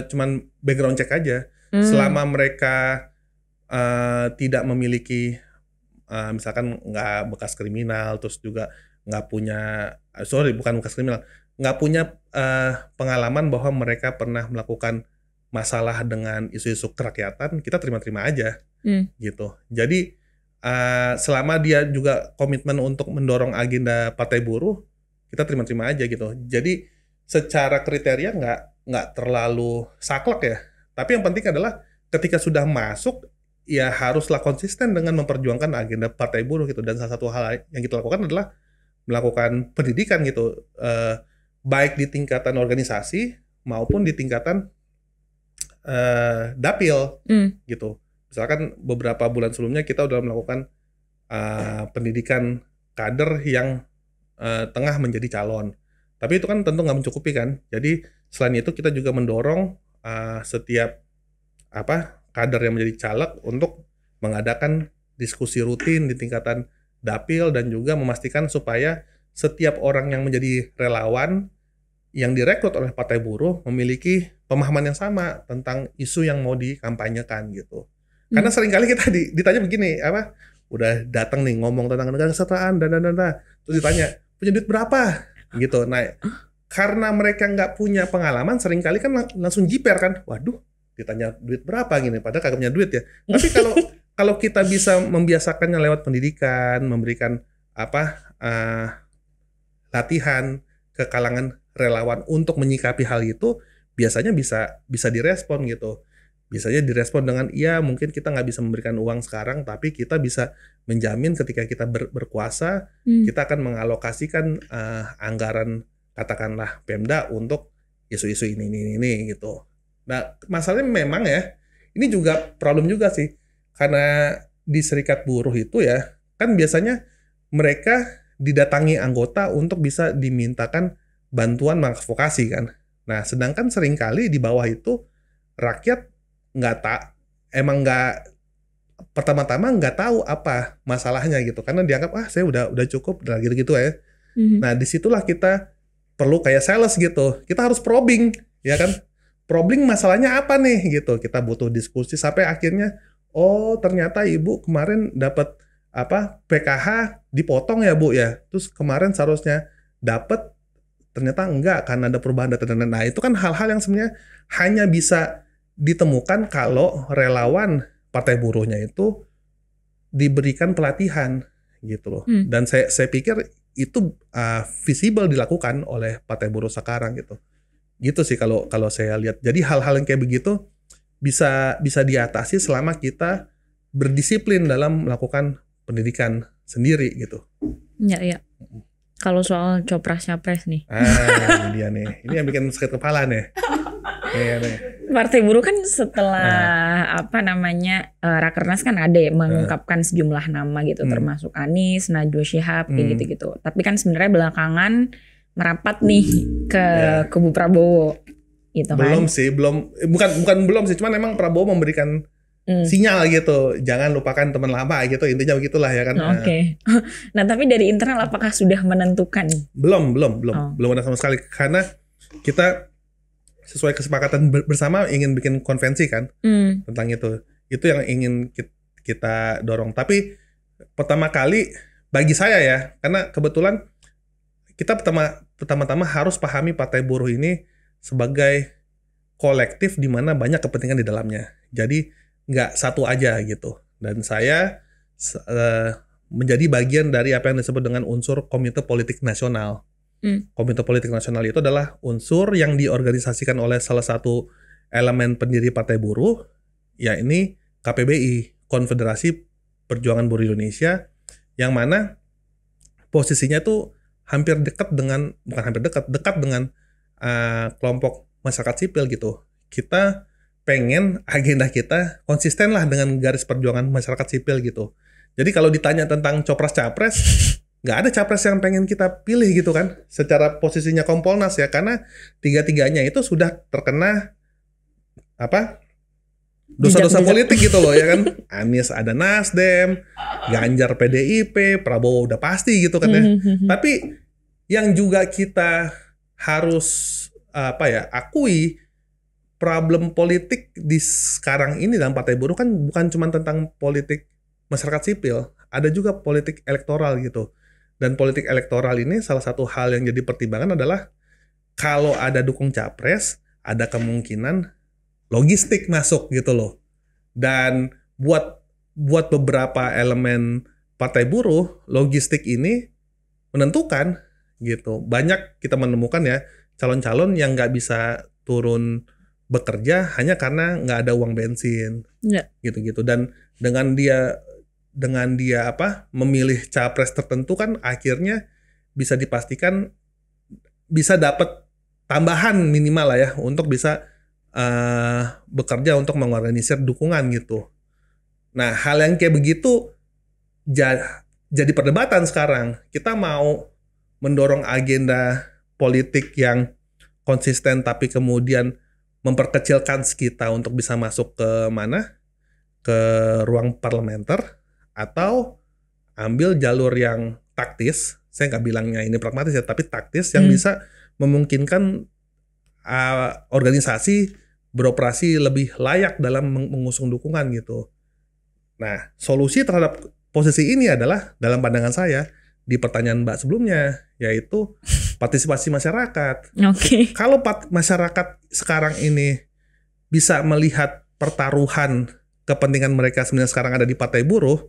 cuman background check aja. Selama mereka tidak memiliki misalkan nggak bekas kriminal, terus juga nggak punya nggak punya pengalaman bahwa mereka pernah melakukan masalah dengan isu-isu kerakyatan, kita terima-terima aja gitu. Jadi selama dia juga komitmen untuk mendorong agenda partai buruh, kita terima-terima aja gitu. Jadi secara kriteria nggak terlalu saklek ya. Tapi yang penting adalah ketika sudah masuk, ya haruslah konsisten dengan memperjuangkan agenda partai buruh gitu. Dan salah satu hal yang kita lakukan adalah melakukan pendidikan gitu, baik di tingkatan organisasi maupun di tingkatan dapil gitu. Misalkan beberapa bulan sebelumnya kita udah melakukan pendidikan kader yang tengah menjadi calon. Tapi itu kan tentu nggak mencukupi kan. Jadi selain itu kita juga mendorong setiap kader yang menjadi caleg untuk mengadakan diskusi rutin di tingkatan dapil dan juga memastikan supaya setiap orang yang menjadi relawan yang direkrut oleh partai buruh memiliki pemahaman yang sama tentang isu yang mau dikampanyekan gitu. Karena seringkali kita ditanya begini, udah datang nih ngomong tentang negara kesejahteraan dan terus ditanya punya duit berapa gitu. Nah, karena mereka nggak punya pengalaman, seringkali kan langsung jiper kan, waduh ditanya duit berapa gini, padahal kagak punya duit ya. Tapi kalau kita bisa membiasakannya lewat pendidikan, memberikan latihan ke kalangan relawan untuk menyikapi hal itu, biasanya bisa direspon gitu. Biasanya direspon dengan, iya mungkin kita nggak bisa memberikan uang sekarang, tapi kita bisa menjamin ketika kita berkuasa, kita akan mengalokasikan anggaran katakanlah Pemda untuk isu-isu ini gitu. Nah masalahnya memang ya, ini juga problem juga sih, karena di serikat buruh itu ya, kan biasanya mereka didatangi anggota untuk bisa dimintakan bantuan mengadvokasi kan. Nah sedangkan seringkali di bawah itu rakyat pertama-tama nggak tahu apa masalahnya gitu, karena dianggap saya udah cukup dan gitu ya. Nah disitulah kita perlu kayak sales gitu, kita harus probing ya kan, probing masalahnya apa nih gitu. Kita butuh diskusi sampai akhirnya ternyata ibu kemarin dapat PKH dipotong ya bu ya, terus kemarin seharusnya dapat ternyata enggak karena ada perubahan data dan nah itu kan hal-hal yang sebenarnya hanya bisa ditemukan kalau relawan partai buruhnya itu diberikan pelatihan gitu loh. Dan saya pikir itu visible dilakukan oleh partai buruh sekarang gitu. Gitu sih kalau saya lihat. Jadi hal-hal yang kayak begitu bisa diatasi selama kita berdisiplin dalam melakukan pendidikan sendiri gitu.
Iya. Kalau soal copras-capres nih.
Ini dia nih. Ini yang bikin sakit kepala nih. Iya nih.
Partai buruh kan setelah Rakernas kan ada ya mengungkapkan sejumlah nama gitu, termasuk Anies, Najwa Shihab kayak gitu-gitu. Tapi kan sebenarnya belakangan merapat nih ke kubu Prabowo gitu kan.
Belum sih, bukan cuman emang Prabowo memberikan sinyal gitu, jangan lupakan teman lama gitu, intinya begitulah ya kan.
Oke. Nah tapi dari internal apakah sudah menentukan?
Belum ada sama sekali, karena kita sesuai kesepakatan bersama ingin bikin konvensi kan tentang itu yang ingin kita dorong. Tapi pertama kali bagi saya ya, karena kebetulan kita pertama-tama harus pahami partai buruh ini sebagai kolektif di mana banyak kepentingan di dalamnya. Jadi nggak satu aja gitu. Dan saya menjadi bagian dari apa yang disebut dengan unsur Komite Politik Nasional. Komite Politik Nasional itu adalah unsur yang diorganisasikan oleh salah satu elemen pendiri partai buruh, ya ini KPBI, Konfederasi Perjuangan Buruh Indonesia, yang mana posisinya tuh dekat dengan kelompok masyarakat sipil gitu. Kita pengen agenda kita konsisten lah dengan garis perjuangan masyarakat sipil gitu. Jadi kalau ditanya tentang copres-capres, nggak ada capres yang pengen kita pilih gitu kan, secara posisinya Kompolnas ya, karena tiga-tiganya itu sudah terkena dosa-dosa politik gitu loh ya kan. Anies ada Nasdem, Ganjar PDIP, Prabowo udah pasti gitu kan ya. Tapi yang juga kita harus akui, problem politik di sekarang ini dalam Partai Buruh kan bukan cuma tentang politik masyarakat sipil, ada juga politik elektoral gitu. Dan politik elektoral ini salah satu hal yang jadi pertimbangan adalah kalau ada dukung capres, ada kemungkinan logistik masuk gitu loh. Dan buat beberapa elemen Partai Buruh, logistik ini menentukan gitu. Banyak kita menemukan ya calon-calon yang nggak bisa turun bekerja hanya karena nggak ada uang bensin, gitu-gitu. Dan dengan dia memilih capres tertentu kan akhirnya bisa dipastikan bisa dapat tambahan minimal lah ya untuk bisa bekerja untuk mengorganisir dukungan gitu. Nah, hal yang kayak begitu jadi perdebatan sekarang. Kita mau mendorong agenda politik yang konsisten tapi kemudian memperkecil kans kita untuk bisa masuk ke ruang parlementer, atau ambil jalur yang taktis. Saya nggak bilangnya ini pragmatis ya, tapi taktis yang bisa memungkinkan organisasi beroperasi lebih layak dalam mengusung dukungan gitu. Nah, solusi terhadap posisi ini adalah dalam pandangan saya di pertanyaan Mbak sebelumnya, yaitu partisipasi masyarakat. Kalau masyarakat sekarang ini bisa melihat pertaruhan kepentingan mereka sebenarnya sekarang ada di Partai Buruh,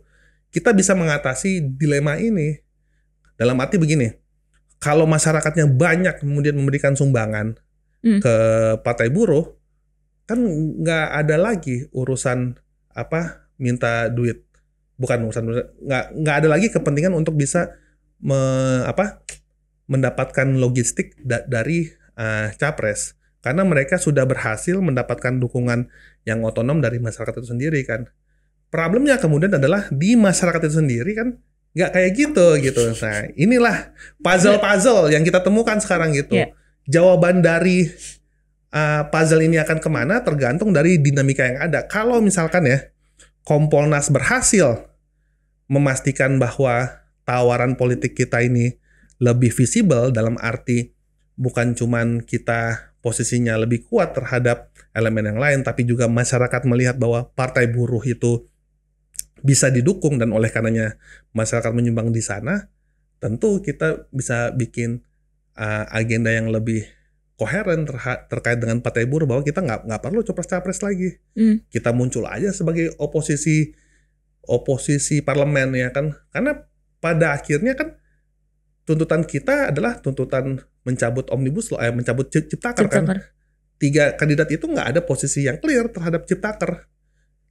kita bisa mengatasi dilema ini. Dalam arti begini, kalau masyarakatnya banyak kemudian memberikan sumbangan ke Partai Buruh, kan nggak ada lagi urusan minta duit, bukan urusan, nggak ada lagi kepentingan untuk bisa mendapatkan logistik dari capres, karena mereka sudah berhasil mendapatkan dukungan yang otonom dari masyarakat itu sendiri kan. Problemnya kemudian adalah di masyarakat itu sendiri kan nggak kayak gitu. Nah, inilah puzzle yang kita temukan sekarang gitu. Jawaban dari puzzle ini akan kemana tergantung dari dinamika yang ada. Kalau misalkan ya Kompolnas berhasil memastikan bahwa tawaran politik kita ini lebih visible, dalam arti bukan cuman kita posisinya lebih kuat terhadap elemen yang lain, tapi juga masyarakat melihat bahwa Partai Buruh itu bisa didukung dan oleh karenanya masyarakat menyumbang di sana, tentu kita bisa bikin agenda yang lebih koheren terkait dengan Partai Buruh, bahwa kita nggak perlu capres-capres lagi. Kita muncul aja sebagai oposisi parlemen ya kan, karena pada akhirnya kan tuntutan kita adalah tuntutan mencabut omnibus law, mencabut ciptaker kan. 3 kandidat itu nggak ada posisi yang clear terhadap ciptaker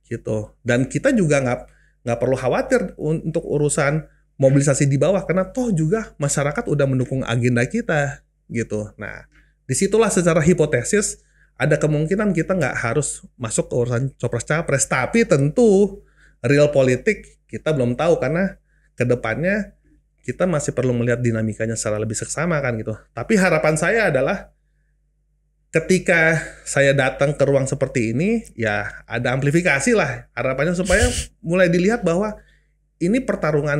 gitu. Dan kita juga nggak perlu khawatir untuk urusan mobilisasi di bawah, karena toh juga masyarakat udah mendukung agenda kita gitu. Nah, disitulah secara hipotesis ada kemungkinan kita nggak harus masuk ke urusan capres-capres, tapi tentu real politik kita belum tahu, karena kedepannya kita masih perlu melihat dinamikanya secara lebih seksama kan gitu. Tapi harapan saya adalah ketika saya datang ke ruang seperti ini, ya ada amplifikasi lah harapannya, supaya mulai dilihat bahwa ini pertarungan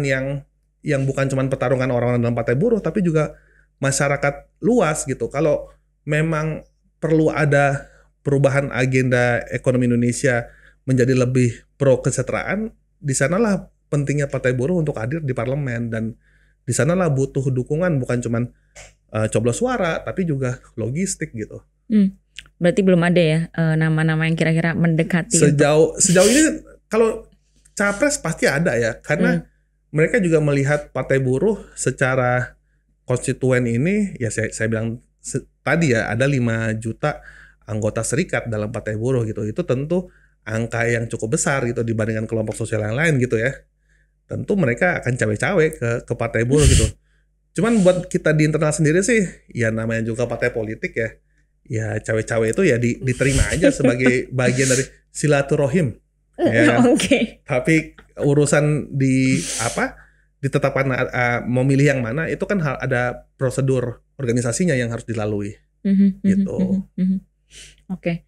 yang bukan cuma pertarungan orang-orang dalam Partai Buruh, tapi juga masyarakat luas gitu. Kalau memang perlu ada perubahan agenda ekonomi Indonesia menjadi lebih pro kesejahteraan, di sanalah pentingnya Partai Buruh untuk hadir di parlemen, dan di sanalah butuh dukungan bukan cuma coblos suara, tapi juga logistik gitu.
Berarti belum ada ya nama-nama yang kira-kira mendekati.
Sejauh ini kalau capres pasti ada ya, karena mereka juga melihat Partai Buruh secara konstituen ini, ya saya bilang tadi ya, ada 5 juta anggota serikat dalam Partai Buruh gitu. Itu tentu angka yang cukup besar gitu dibandingkan kelompok sosial yang lain gitu ya, tentu mereka akan cawe-cawe ke partai buruh gitu. Cuman buat kita di internal sendiri sih, ya namanya juga partai politik ya, ya cawe-cawe itu ya diterima aja sebagai bagian dari silaturahim. Ya.
Oke.
Tapi urusan ditetapkan mau milih yang mana itu kan ada prosedur organisasinya yang harus dilalui. Gitu.
Oke.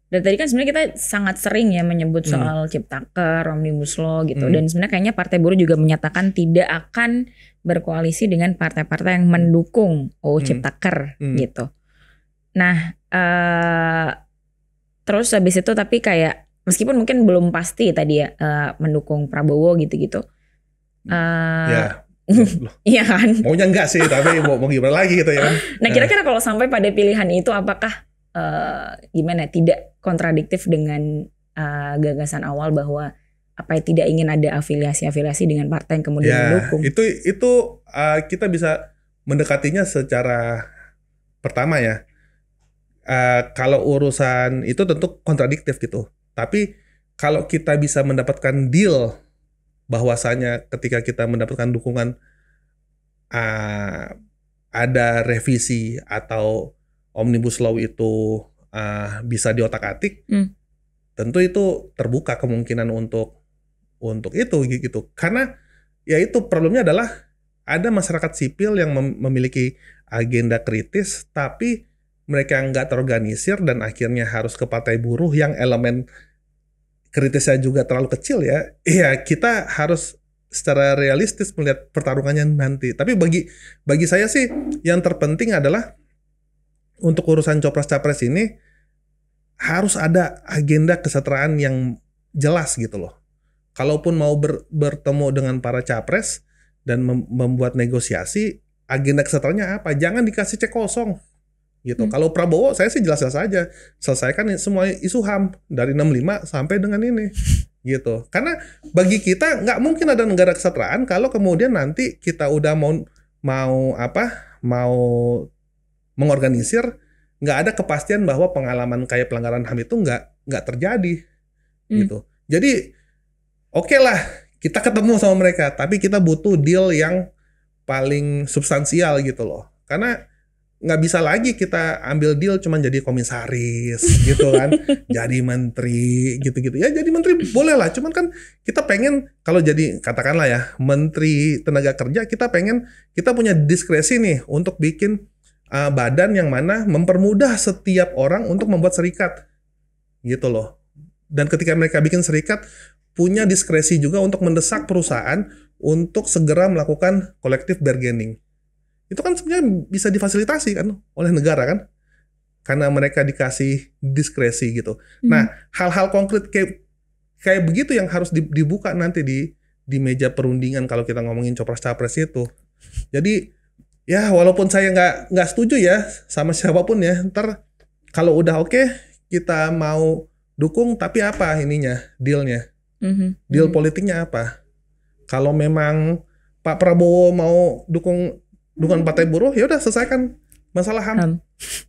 Dan tadi kan sebenarnya kita sangat sering ya menyebut soal Ciptaker, Omnibus Law gitu. Dan sebenarnya kayaknya Partai Buruh juga menyatakan tidak akan berkoalisi dengan partai-partai yang mendukung Ciptaker gitu. Nah, terus habis itu tapi kayak meskipun mungkin belum pasti tadi ya mendukung Prabowo gitu-gitu.
Ya.
Iya kan?
Maunya enggak sih, tapi mau gimana lagi gitu ya kan.
Nah, kira-kira kalau sampai pada pilihan itu apakah gimana tidak kontradiktif dengan gagasan awal bahwa tidak ingin ada afiliasi dengan partai yang kemudian mendukung?
Itu kita bisa mendekatinya secara pertama ya. Kalau urusan itu tentu kontradiktif gitu. Tapi kalau kita bisa mendapatkan deal bahwasanya ketika kita mendapatkan dukungan ada revisi atau Omnibus Law itu bisa diotak-atik, tentu itu terbuka kemungkinan untuk itu gitu. Karena ya itu problemnya adalah ada masyarakat sipil yang memiliki agenda kritis, tapi mereka nggak terorganisir dan akhirnya harus ke partai buruh yang elemen kritisnya juga terlalu kecil ya. Ya kita harus secara realistis melihat pertarungannya nanti. Tapi bagi saya sih yang terpenting adalah untuk urusan Copres-Capres ini harus ada agenda kesetaraan yang jelas gitu loh. Kalaupun mau bertemu dengan para capres dan membuat negosiasi, agenda kesetaraannya apa? Jangan dikasih cek kosong gitu. Kalau Prabowo saya sih jelas-jelas aja, selesaikan semua isu HAM dari 65 sampai dengan ini gitu. Karena bagi kita nggak mungkin ada negara kesetaraan kalau kemudian nanti kita udah mau mengorganisir, nggak ada kepastian bahwa pengalaman kayak pelanggaran HAM itu nggak terjadi gitu. Jadi oke lah kita ketemu sama mereka, tapi kita butuh deal yang paling substansial gitu loh. Karena nggak bisa lagi kita ambil deal cuman jadi komisaris gitu kan, jadi menteri gitu-gitu. Ya jadi menteri boleh lah, cuman kan kita pengen kalau jadi katakanlah ya menteri tenaga kerja, kita punya diskresi nih untuk bikin badan yang mana mempermudah setiap orang untuk membuat serikat gitu loh. Dan ketika mereka bikin serikat, punya diskresi juga untuk mendesak perusahaan untuk segera melakukan collective bargaining. Itu kan sebenarnya bisa difasilitasi kan oleh negara kan, karena mereka dikasih diskresi gitu. Nah, hal-hal konkret kayak begitu yang harus dibuka nanti di meja perundingan kalau kita ngomongin Copres-Capres itu. Jadi ya walaupun saya nggak setuju ya sama siapapun ya, ntar kalau udah oke, kita mau dukung, tapi apa ininya dealnya, deal politiknya apa? Kalau memang Pak Prabowo mau dukung partai buruh, ya udah selesaikan masalah HAM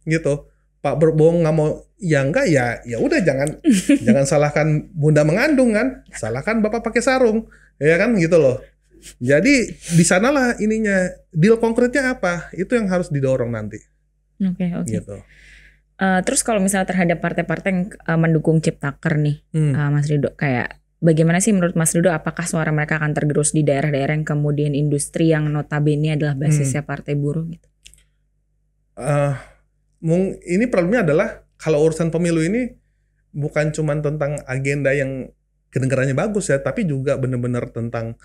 gitu. Pak Prabowo nggak mau, ya enggak ya udah jangan salahkan bunda mengandung kan, salahkan bapak pakai sarung, ya kan gitu loh. Jadi di sanalah ininya, deal konkretnya apa, itu yang harus didorong nanti.
Oke.
Gitu.
Terus kalau misalnya terhadap partai-partai yang mendukung Ciptaker nih, Mas Ridho, kayak bagaimana sih menurut Mas Ridho, apakah suara mereka akan tergerus di daerah-daerah yang kemudian industri yang notabene adalah basisnya partai buruh gitu?
Ini problemnya adalah kalau urusan pemilu ini bukan cuma tentang agenda yang kedengarannya bagus ya, tapi juga benar-benar tentang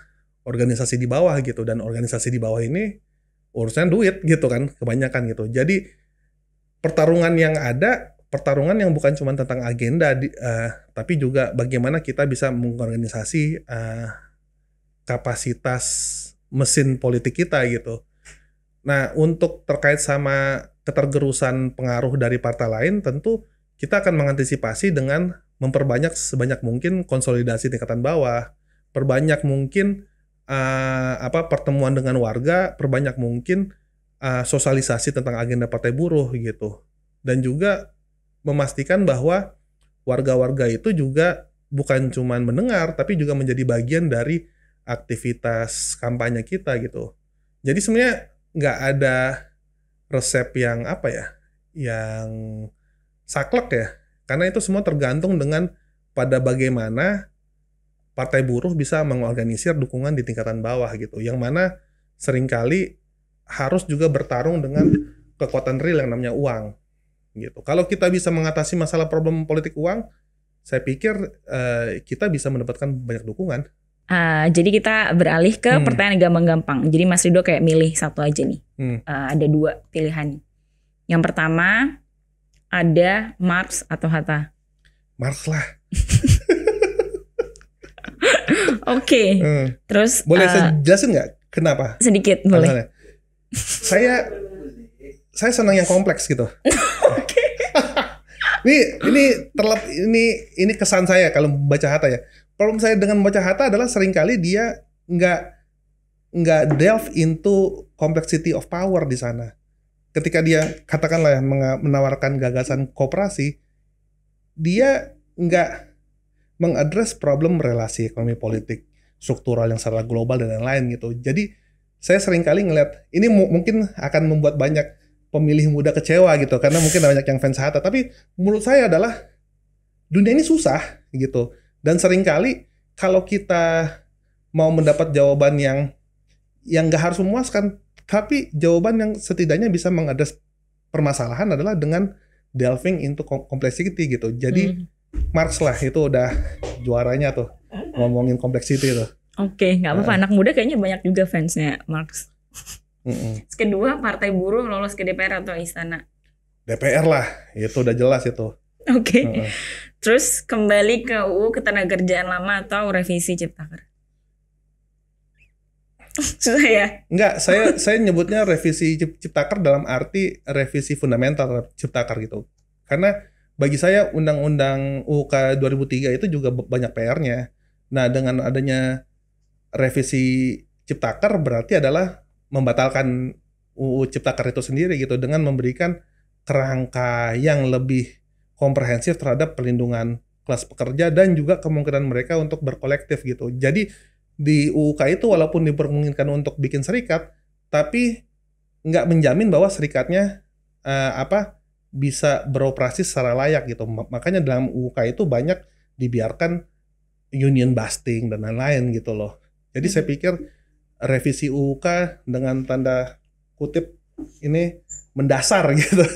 organisasi di bawah gitu. Dan organisasi di bawah ini urusan duit gitu kan, kebanyakan gitu. Jadi pertarungan yang bukan cuma tentang agenda, tapi juga bagaimana kita bisa mengorganisasi kapasitas mesin politik kita gitu. Nah, untuk terkait sama ketergerusan pengaruh dari partai lain, tentu kita akan mengantisipasi dengan memperbanyak sebanyak mungkin konsolidasi tingkatan bawah, perbanyak mungkin pertemuan dengan warga, perbanyak mungkin sosialisasi tentang agenda partai buruh gitu, dan juga memastikan bahwa warga-warga itu juga bukan cuman mendengar tapi juga menjadi bagian dari aktivitas kampanye kita gitu. Jadi sebenarnya nggak ada resep yang apa ya, yang saklek ya, karena itu semua tergantung dengan pada bagaimana Partai Buruh bisa mengorganisir dukungan di tingkatan bawah gitu, yang mana seringkali harus juga bertarung dengan kekuatan real yang namanya uang gitu. Kalau kita bisa mengatasi masalah problem politik uang, saya pikir kita bisa mendapatkan banyak dukungan.
Jadi kita beralih ke pertanyaan gampang-gampang. Jadi Mas Ridho kayak milih satu aja nih. Ada 2 pilihan. Yang pertama ada Marx atau Hatta.
Marx lah.
Oke. Terus
boleh saya jelasin nggak kenapa?
Sedikit boleh.
Saya senang yang kompleks gitu.
Oke.
ini kesan saya kalau membaca Hatta ya. Problem saya dengan membaca Hatta adalah seringkali dia nggak delve into complexity of power di sana. Ketika dia katakanlah menawarkan gagasan koperasi, dia nggak mengadres problem relasi ekonomi politik struktural yang secara global dan lain-lain gitu. Jadi saya seringkali ngeliat ini mungkin akan membuat banyak pemilih muda kecewa gitu karena mungkin banyak yang fans Hatta. Tapi menurut saya adalah dunia ini susah gitu. Dan seringkali kalau kita mau mendapat jawaban yang nggak harus memuaskan, tapi jawaban yang setidaknya bisa mengadres permasalahan adalah dengan delving into complexity gitu. Jadi Marx lah itu udah juaranya tuh ngomongin complexity tuh.
Oke, nggak apa-apa. Anak muda kayaknya banyak juga fansnya Marx. Kedua, Partai Buruh lolos ke DPR atau Istana?
DPR lah, itu udah jelas itu.
Oke. Terus kembali ke UU Ketenagakerjaan lama atau revisi Ciptaker? Susah ya?
Enggak, saya nyebutnya revisi Ciptaker dalam arti revisi fundamental Ciptaker gitu. Karena bagi saya Undang-Undang UK 2003 itu juga banyak PR-nya. Nah, dengan adanya revisi Ciptaker berarti adalah membatalkan UU Ciptaker itu sendiri gitu dengan memberikan kerangka yang lebih komprehensif terhadap perlindungan kelas pekerja dan juga kemungkinan mereka untuk berkolektif gitu. Jadi di UUK itu walaupun dipermungkinkan untuk bikin serikat, tapi nggak menjamin bahwa serikatnya bisa beroperasi secara layak gitu. Makanya dalam UUK itu banyak dibiarkan union busting dan lain-lain gitu loh. Jadi saya pikir revisi UUK dengan tanda kutip ini mendasar gitu.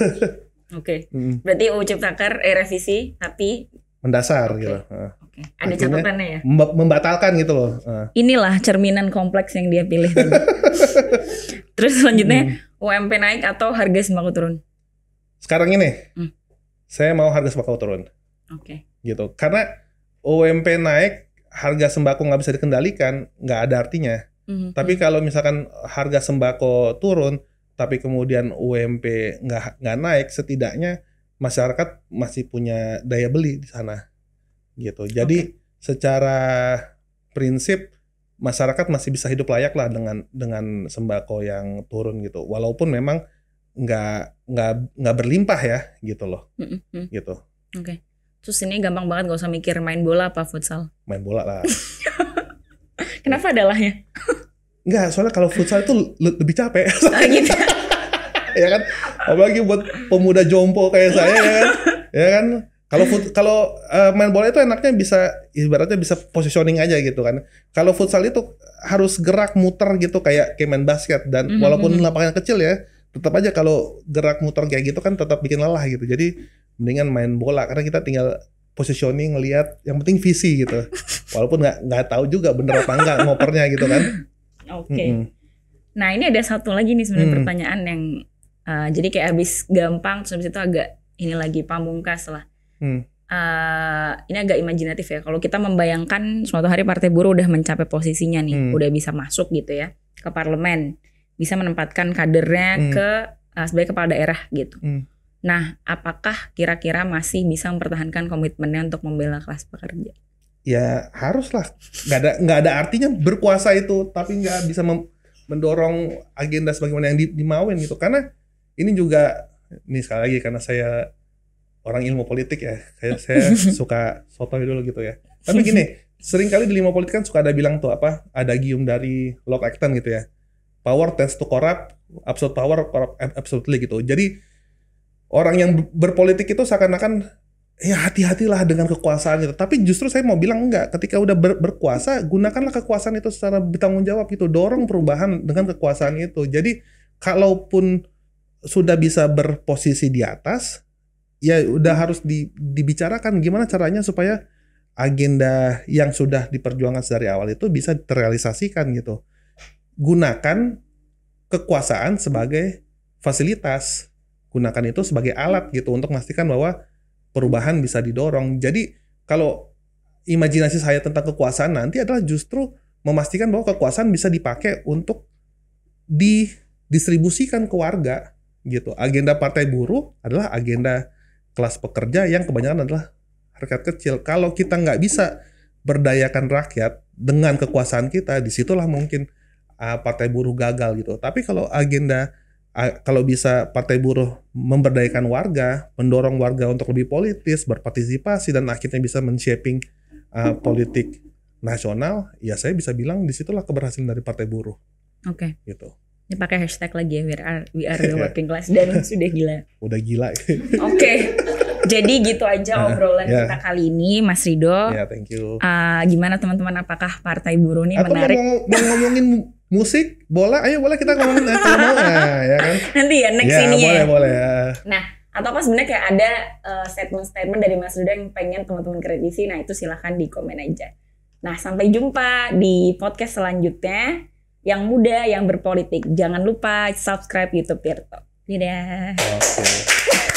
Oke. Berarti UU Ciptaker revisi tapi
mendasar gitu.
Oke. Ada catatannya ya?
Membatalkan gitu loh.
Inilah cerminan kompleks yang dia pilih tadi. Terus selanjutnya UMP naik atau harga sembako turun?
Sekarang ini saya mau harga sembako turun.
Oke.
Gitu. Karena UMP naik, harga sembako nggak bisa dikendalikan, nggak ada artinya. Tapi kalau misalkan harga sembako turun, tapi kemudian UMP nggak naik, setidaknya masyarakat masih punya daya beli di sana, gitu. Jadi secara prinsip masyarakat masih bisa hidup layak lah dengan sembako yang turun gitu. Walaupun memang nggak berlimpah ya, gitu loh, gitu.
Oke. Terus ini gampang banget, gak usah mikir main bola apa futsal.
Main bola lah.
Kenapa adalahnya?
Enggak, soalnya kalau futsal itu lebih capek.
Gitu.
Ya kan, apalagi buat pemuda jompo kayak saya ya kan. Ya kan, kalau main bola itu enaknya bisa ibaratnya bisa positioning aja gitu kan. Kalau futsal itu harus gerak muter gitu kayak main basket dan walaupun lapangan kecil ya, tetap aja kalau gerak muter kayak gitu kan tetap bikin lelah gitu. Jadi mendingan main bola karena kita tinggal positioning, ngelihat, yang penting visi gitu. Walaupun nggak tahu juga bener apa enggak ngopernya gitu kan.
Oke. Nah ini ada satu lagi nih sebenarnya pertanyaan yang jadi kayak habis gampang terus habis itu agak ini lagi pamungkas lah. Ini agak imajinatif ya. Kalau kita membayangkan suatu hari Partai Buruh udah mencapai posisinya nih, udah bisa masuk gitu ya ke parlemen, bisa menempatkan kadernya ke sebagai kepala daerah gitu. Nah, apakah kira-kira masih bisa mempertahankan komitmennya untuk membela kelas pekerja?
Ya haruslah. Nggak ada artinya berkuasa itu, tapi nggak bisa mendorong agenda sebagaimana yang dimauin gitu. Karena ini juga, ini sekali lagi karena saya orang ilmu politik ya, kayak saya suka sotoy dulu gitu ya. Tapi gini, sering kali di ilmu politik kan suka ada bilang tuh apa, adagium dari Lord Acton gitu ya. Power tends to corrupt, absolute power corrupt absolutely gitu. Jadi orang yang berpolitik itu seakan-akan ya hati-hatilah dengan kekuasaan itu. Tapi justru saya mau bilang enggak. Ketika udah berkuasa, gunakanlah kekuasaan itu secara bertanggung jawab gitu. Dorong perubahan dengan kekuasaan itu. Jadi kalaupun sudah bisa berposisi di atas, ya udah harus dibicarakan gimana caranya supaya agenda yang sudah diperjuangkan dari awal itu bisa terrealisasikan gitu. Gunakan kekuasaan sebagai fasilitas. Gunakan itu sebagai alat gitu untuk memastikan bahwa perubahan bisa didorong. Jadi kalau imajinasi saya tentang kekuasaan nanti adalah justru memastikan bahwa kekuasaan bisa dipakai untuk didistribusikan ke warga gitu. Agenda Partai Buruh adalah agenda kelas pekerja yang kebanyakan adalah rakyat kecil. Kalau kita nggak bisa berdayakan rakyat dengan kekuasaan kita, disitulah mungkin Partai Buruh gagal gitu. Tapi kalau kalau bisa Partai Buruh memberdayakan warga, mendorong warga untuk lebih politis, berpartisipasi, dan akhirnya bisa men-shaping politik nasional, ya saya bisa bilang disitulah keberhasilan dari Partai Buruh.
Oke.
Gitu.
Ini pakai hashtag lagi ya, we are the working class, dan sudah gila.
Udah gila.
Oke. Jadi gitu aja obrolan kita kali ini, Mas Ridho.
Ya, thank you.
Gimana teman-teman, apakah Partai Buruh ini menarik?
Atau mau ngomongin musik, bola, ayo boleh kita ngomongin kalau mau, ya kan?
Nanti ya, next
ya,
ini
boleh,
ya.
Boleh.
Nah, atau apa sebenarnya kayak ada statement-statement dari Mas Ridho yang pengen teman-teman kritisi, nah itu silahkan di komen aja. Nah, sampai jumpa di podcast selanjutnya. Yang muda, yang berpolitik. Jangan lupa subscribe YouTube Tirto. Dadah. Oke.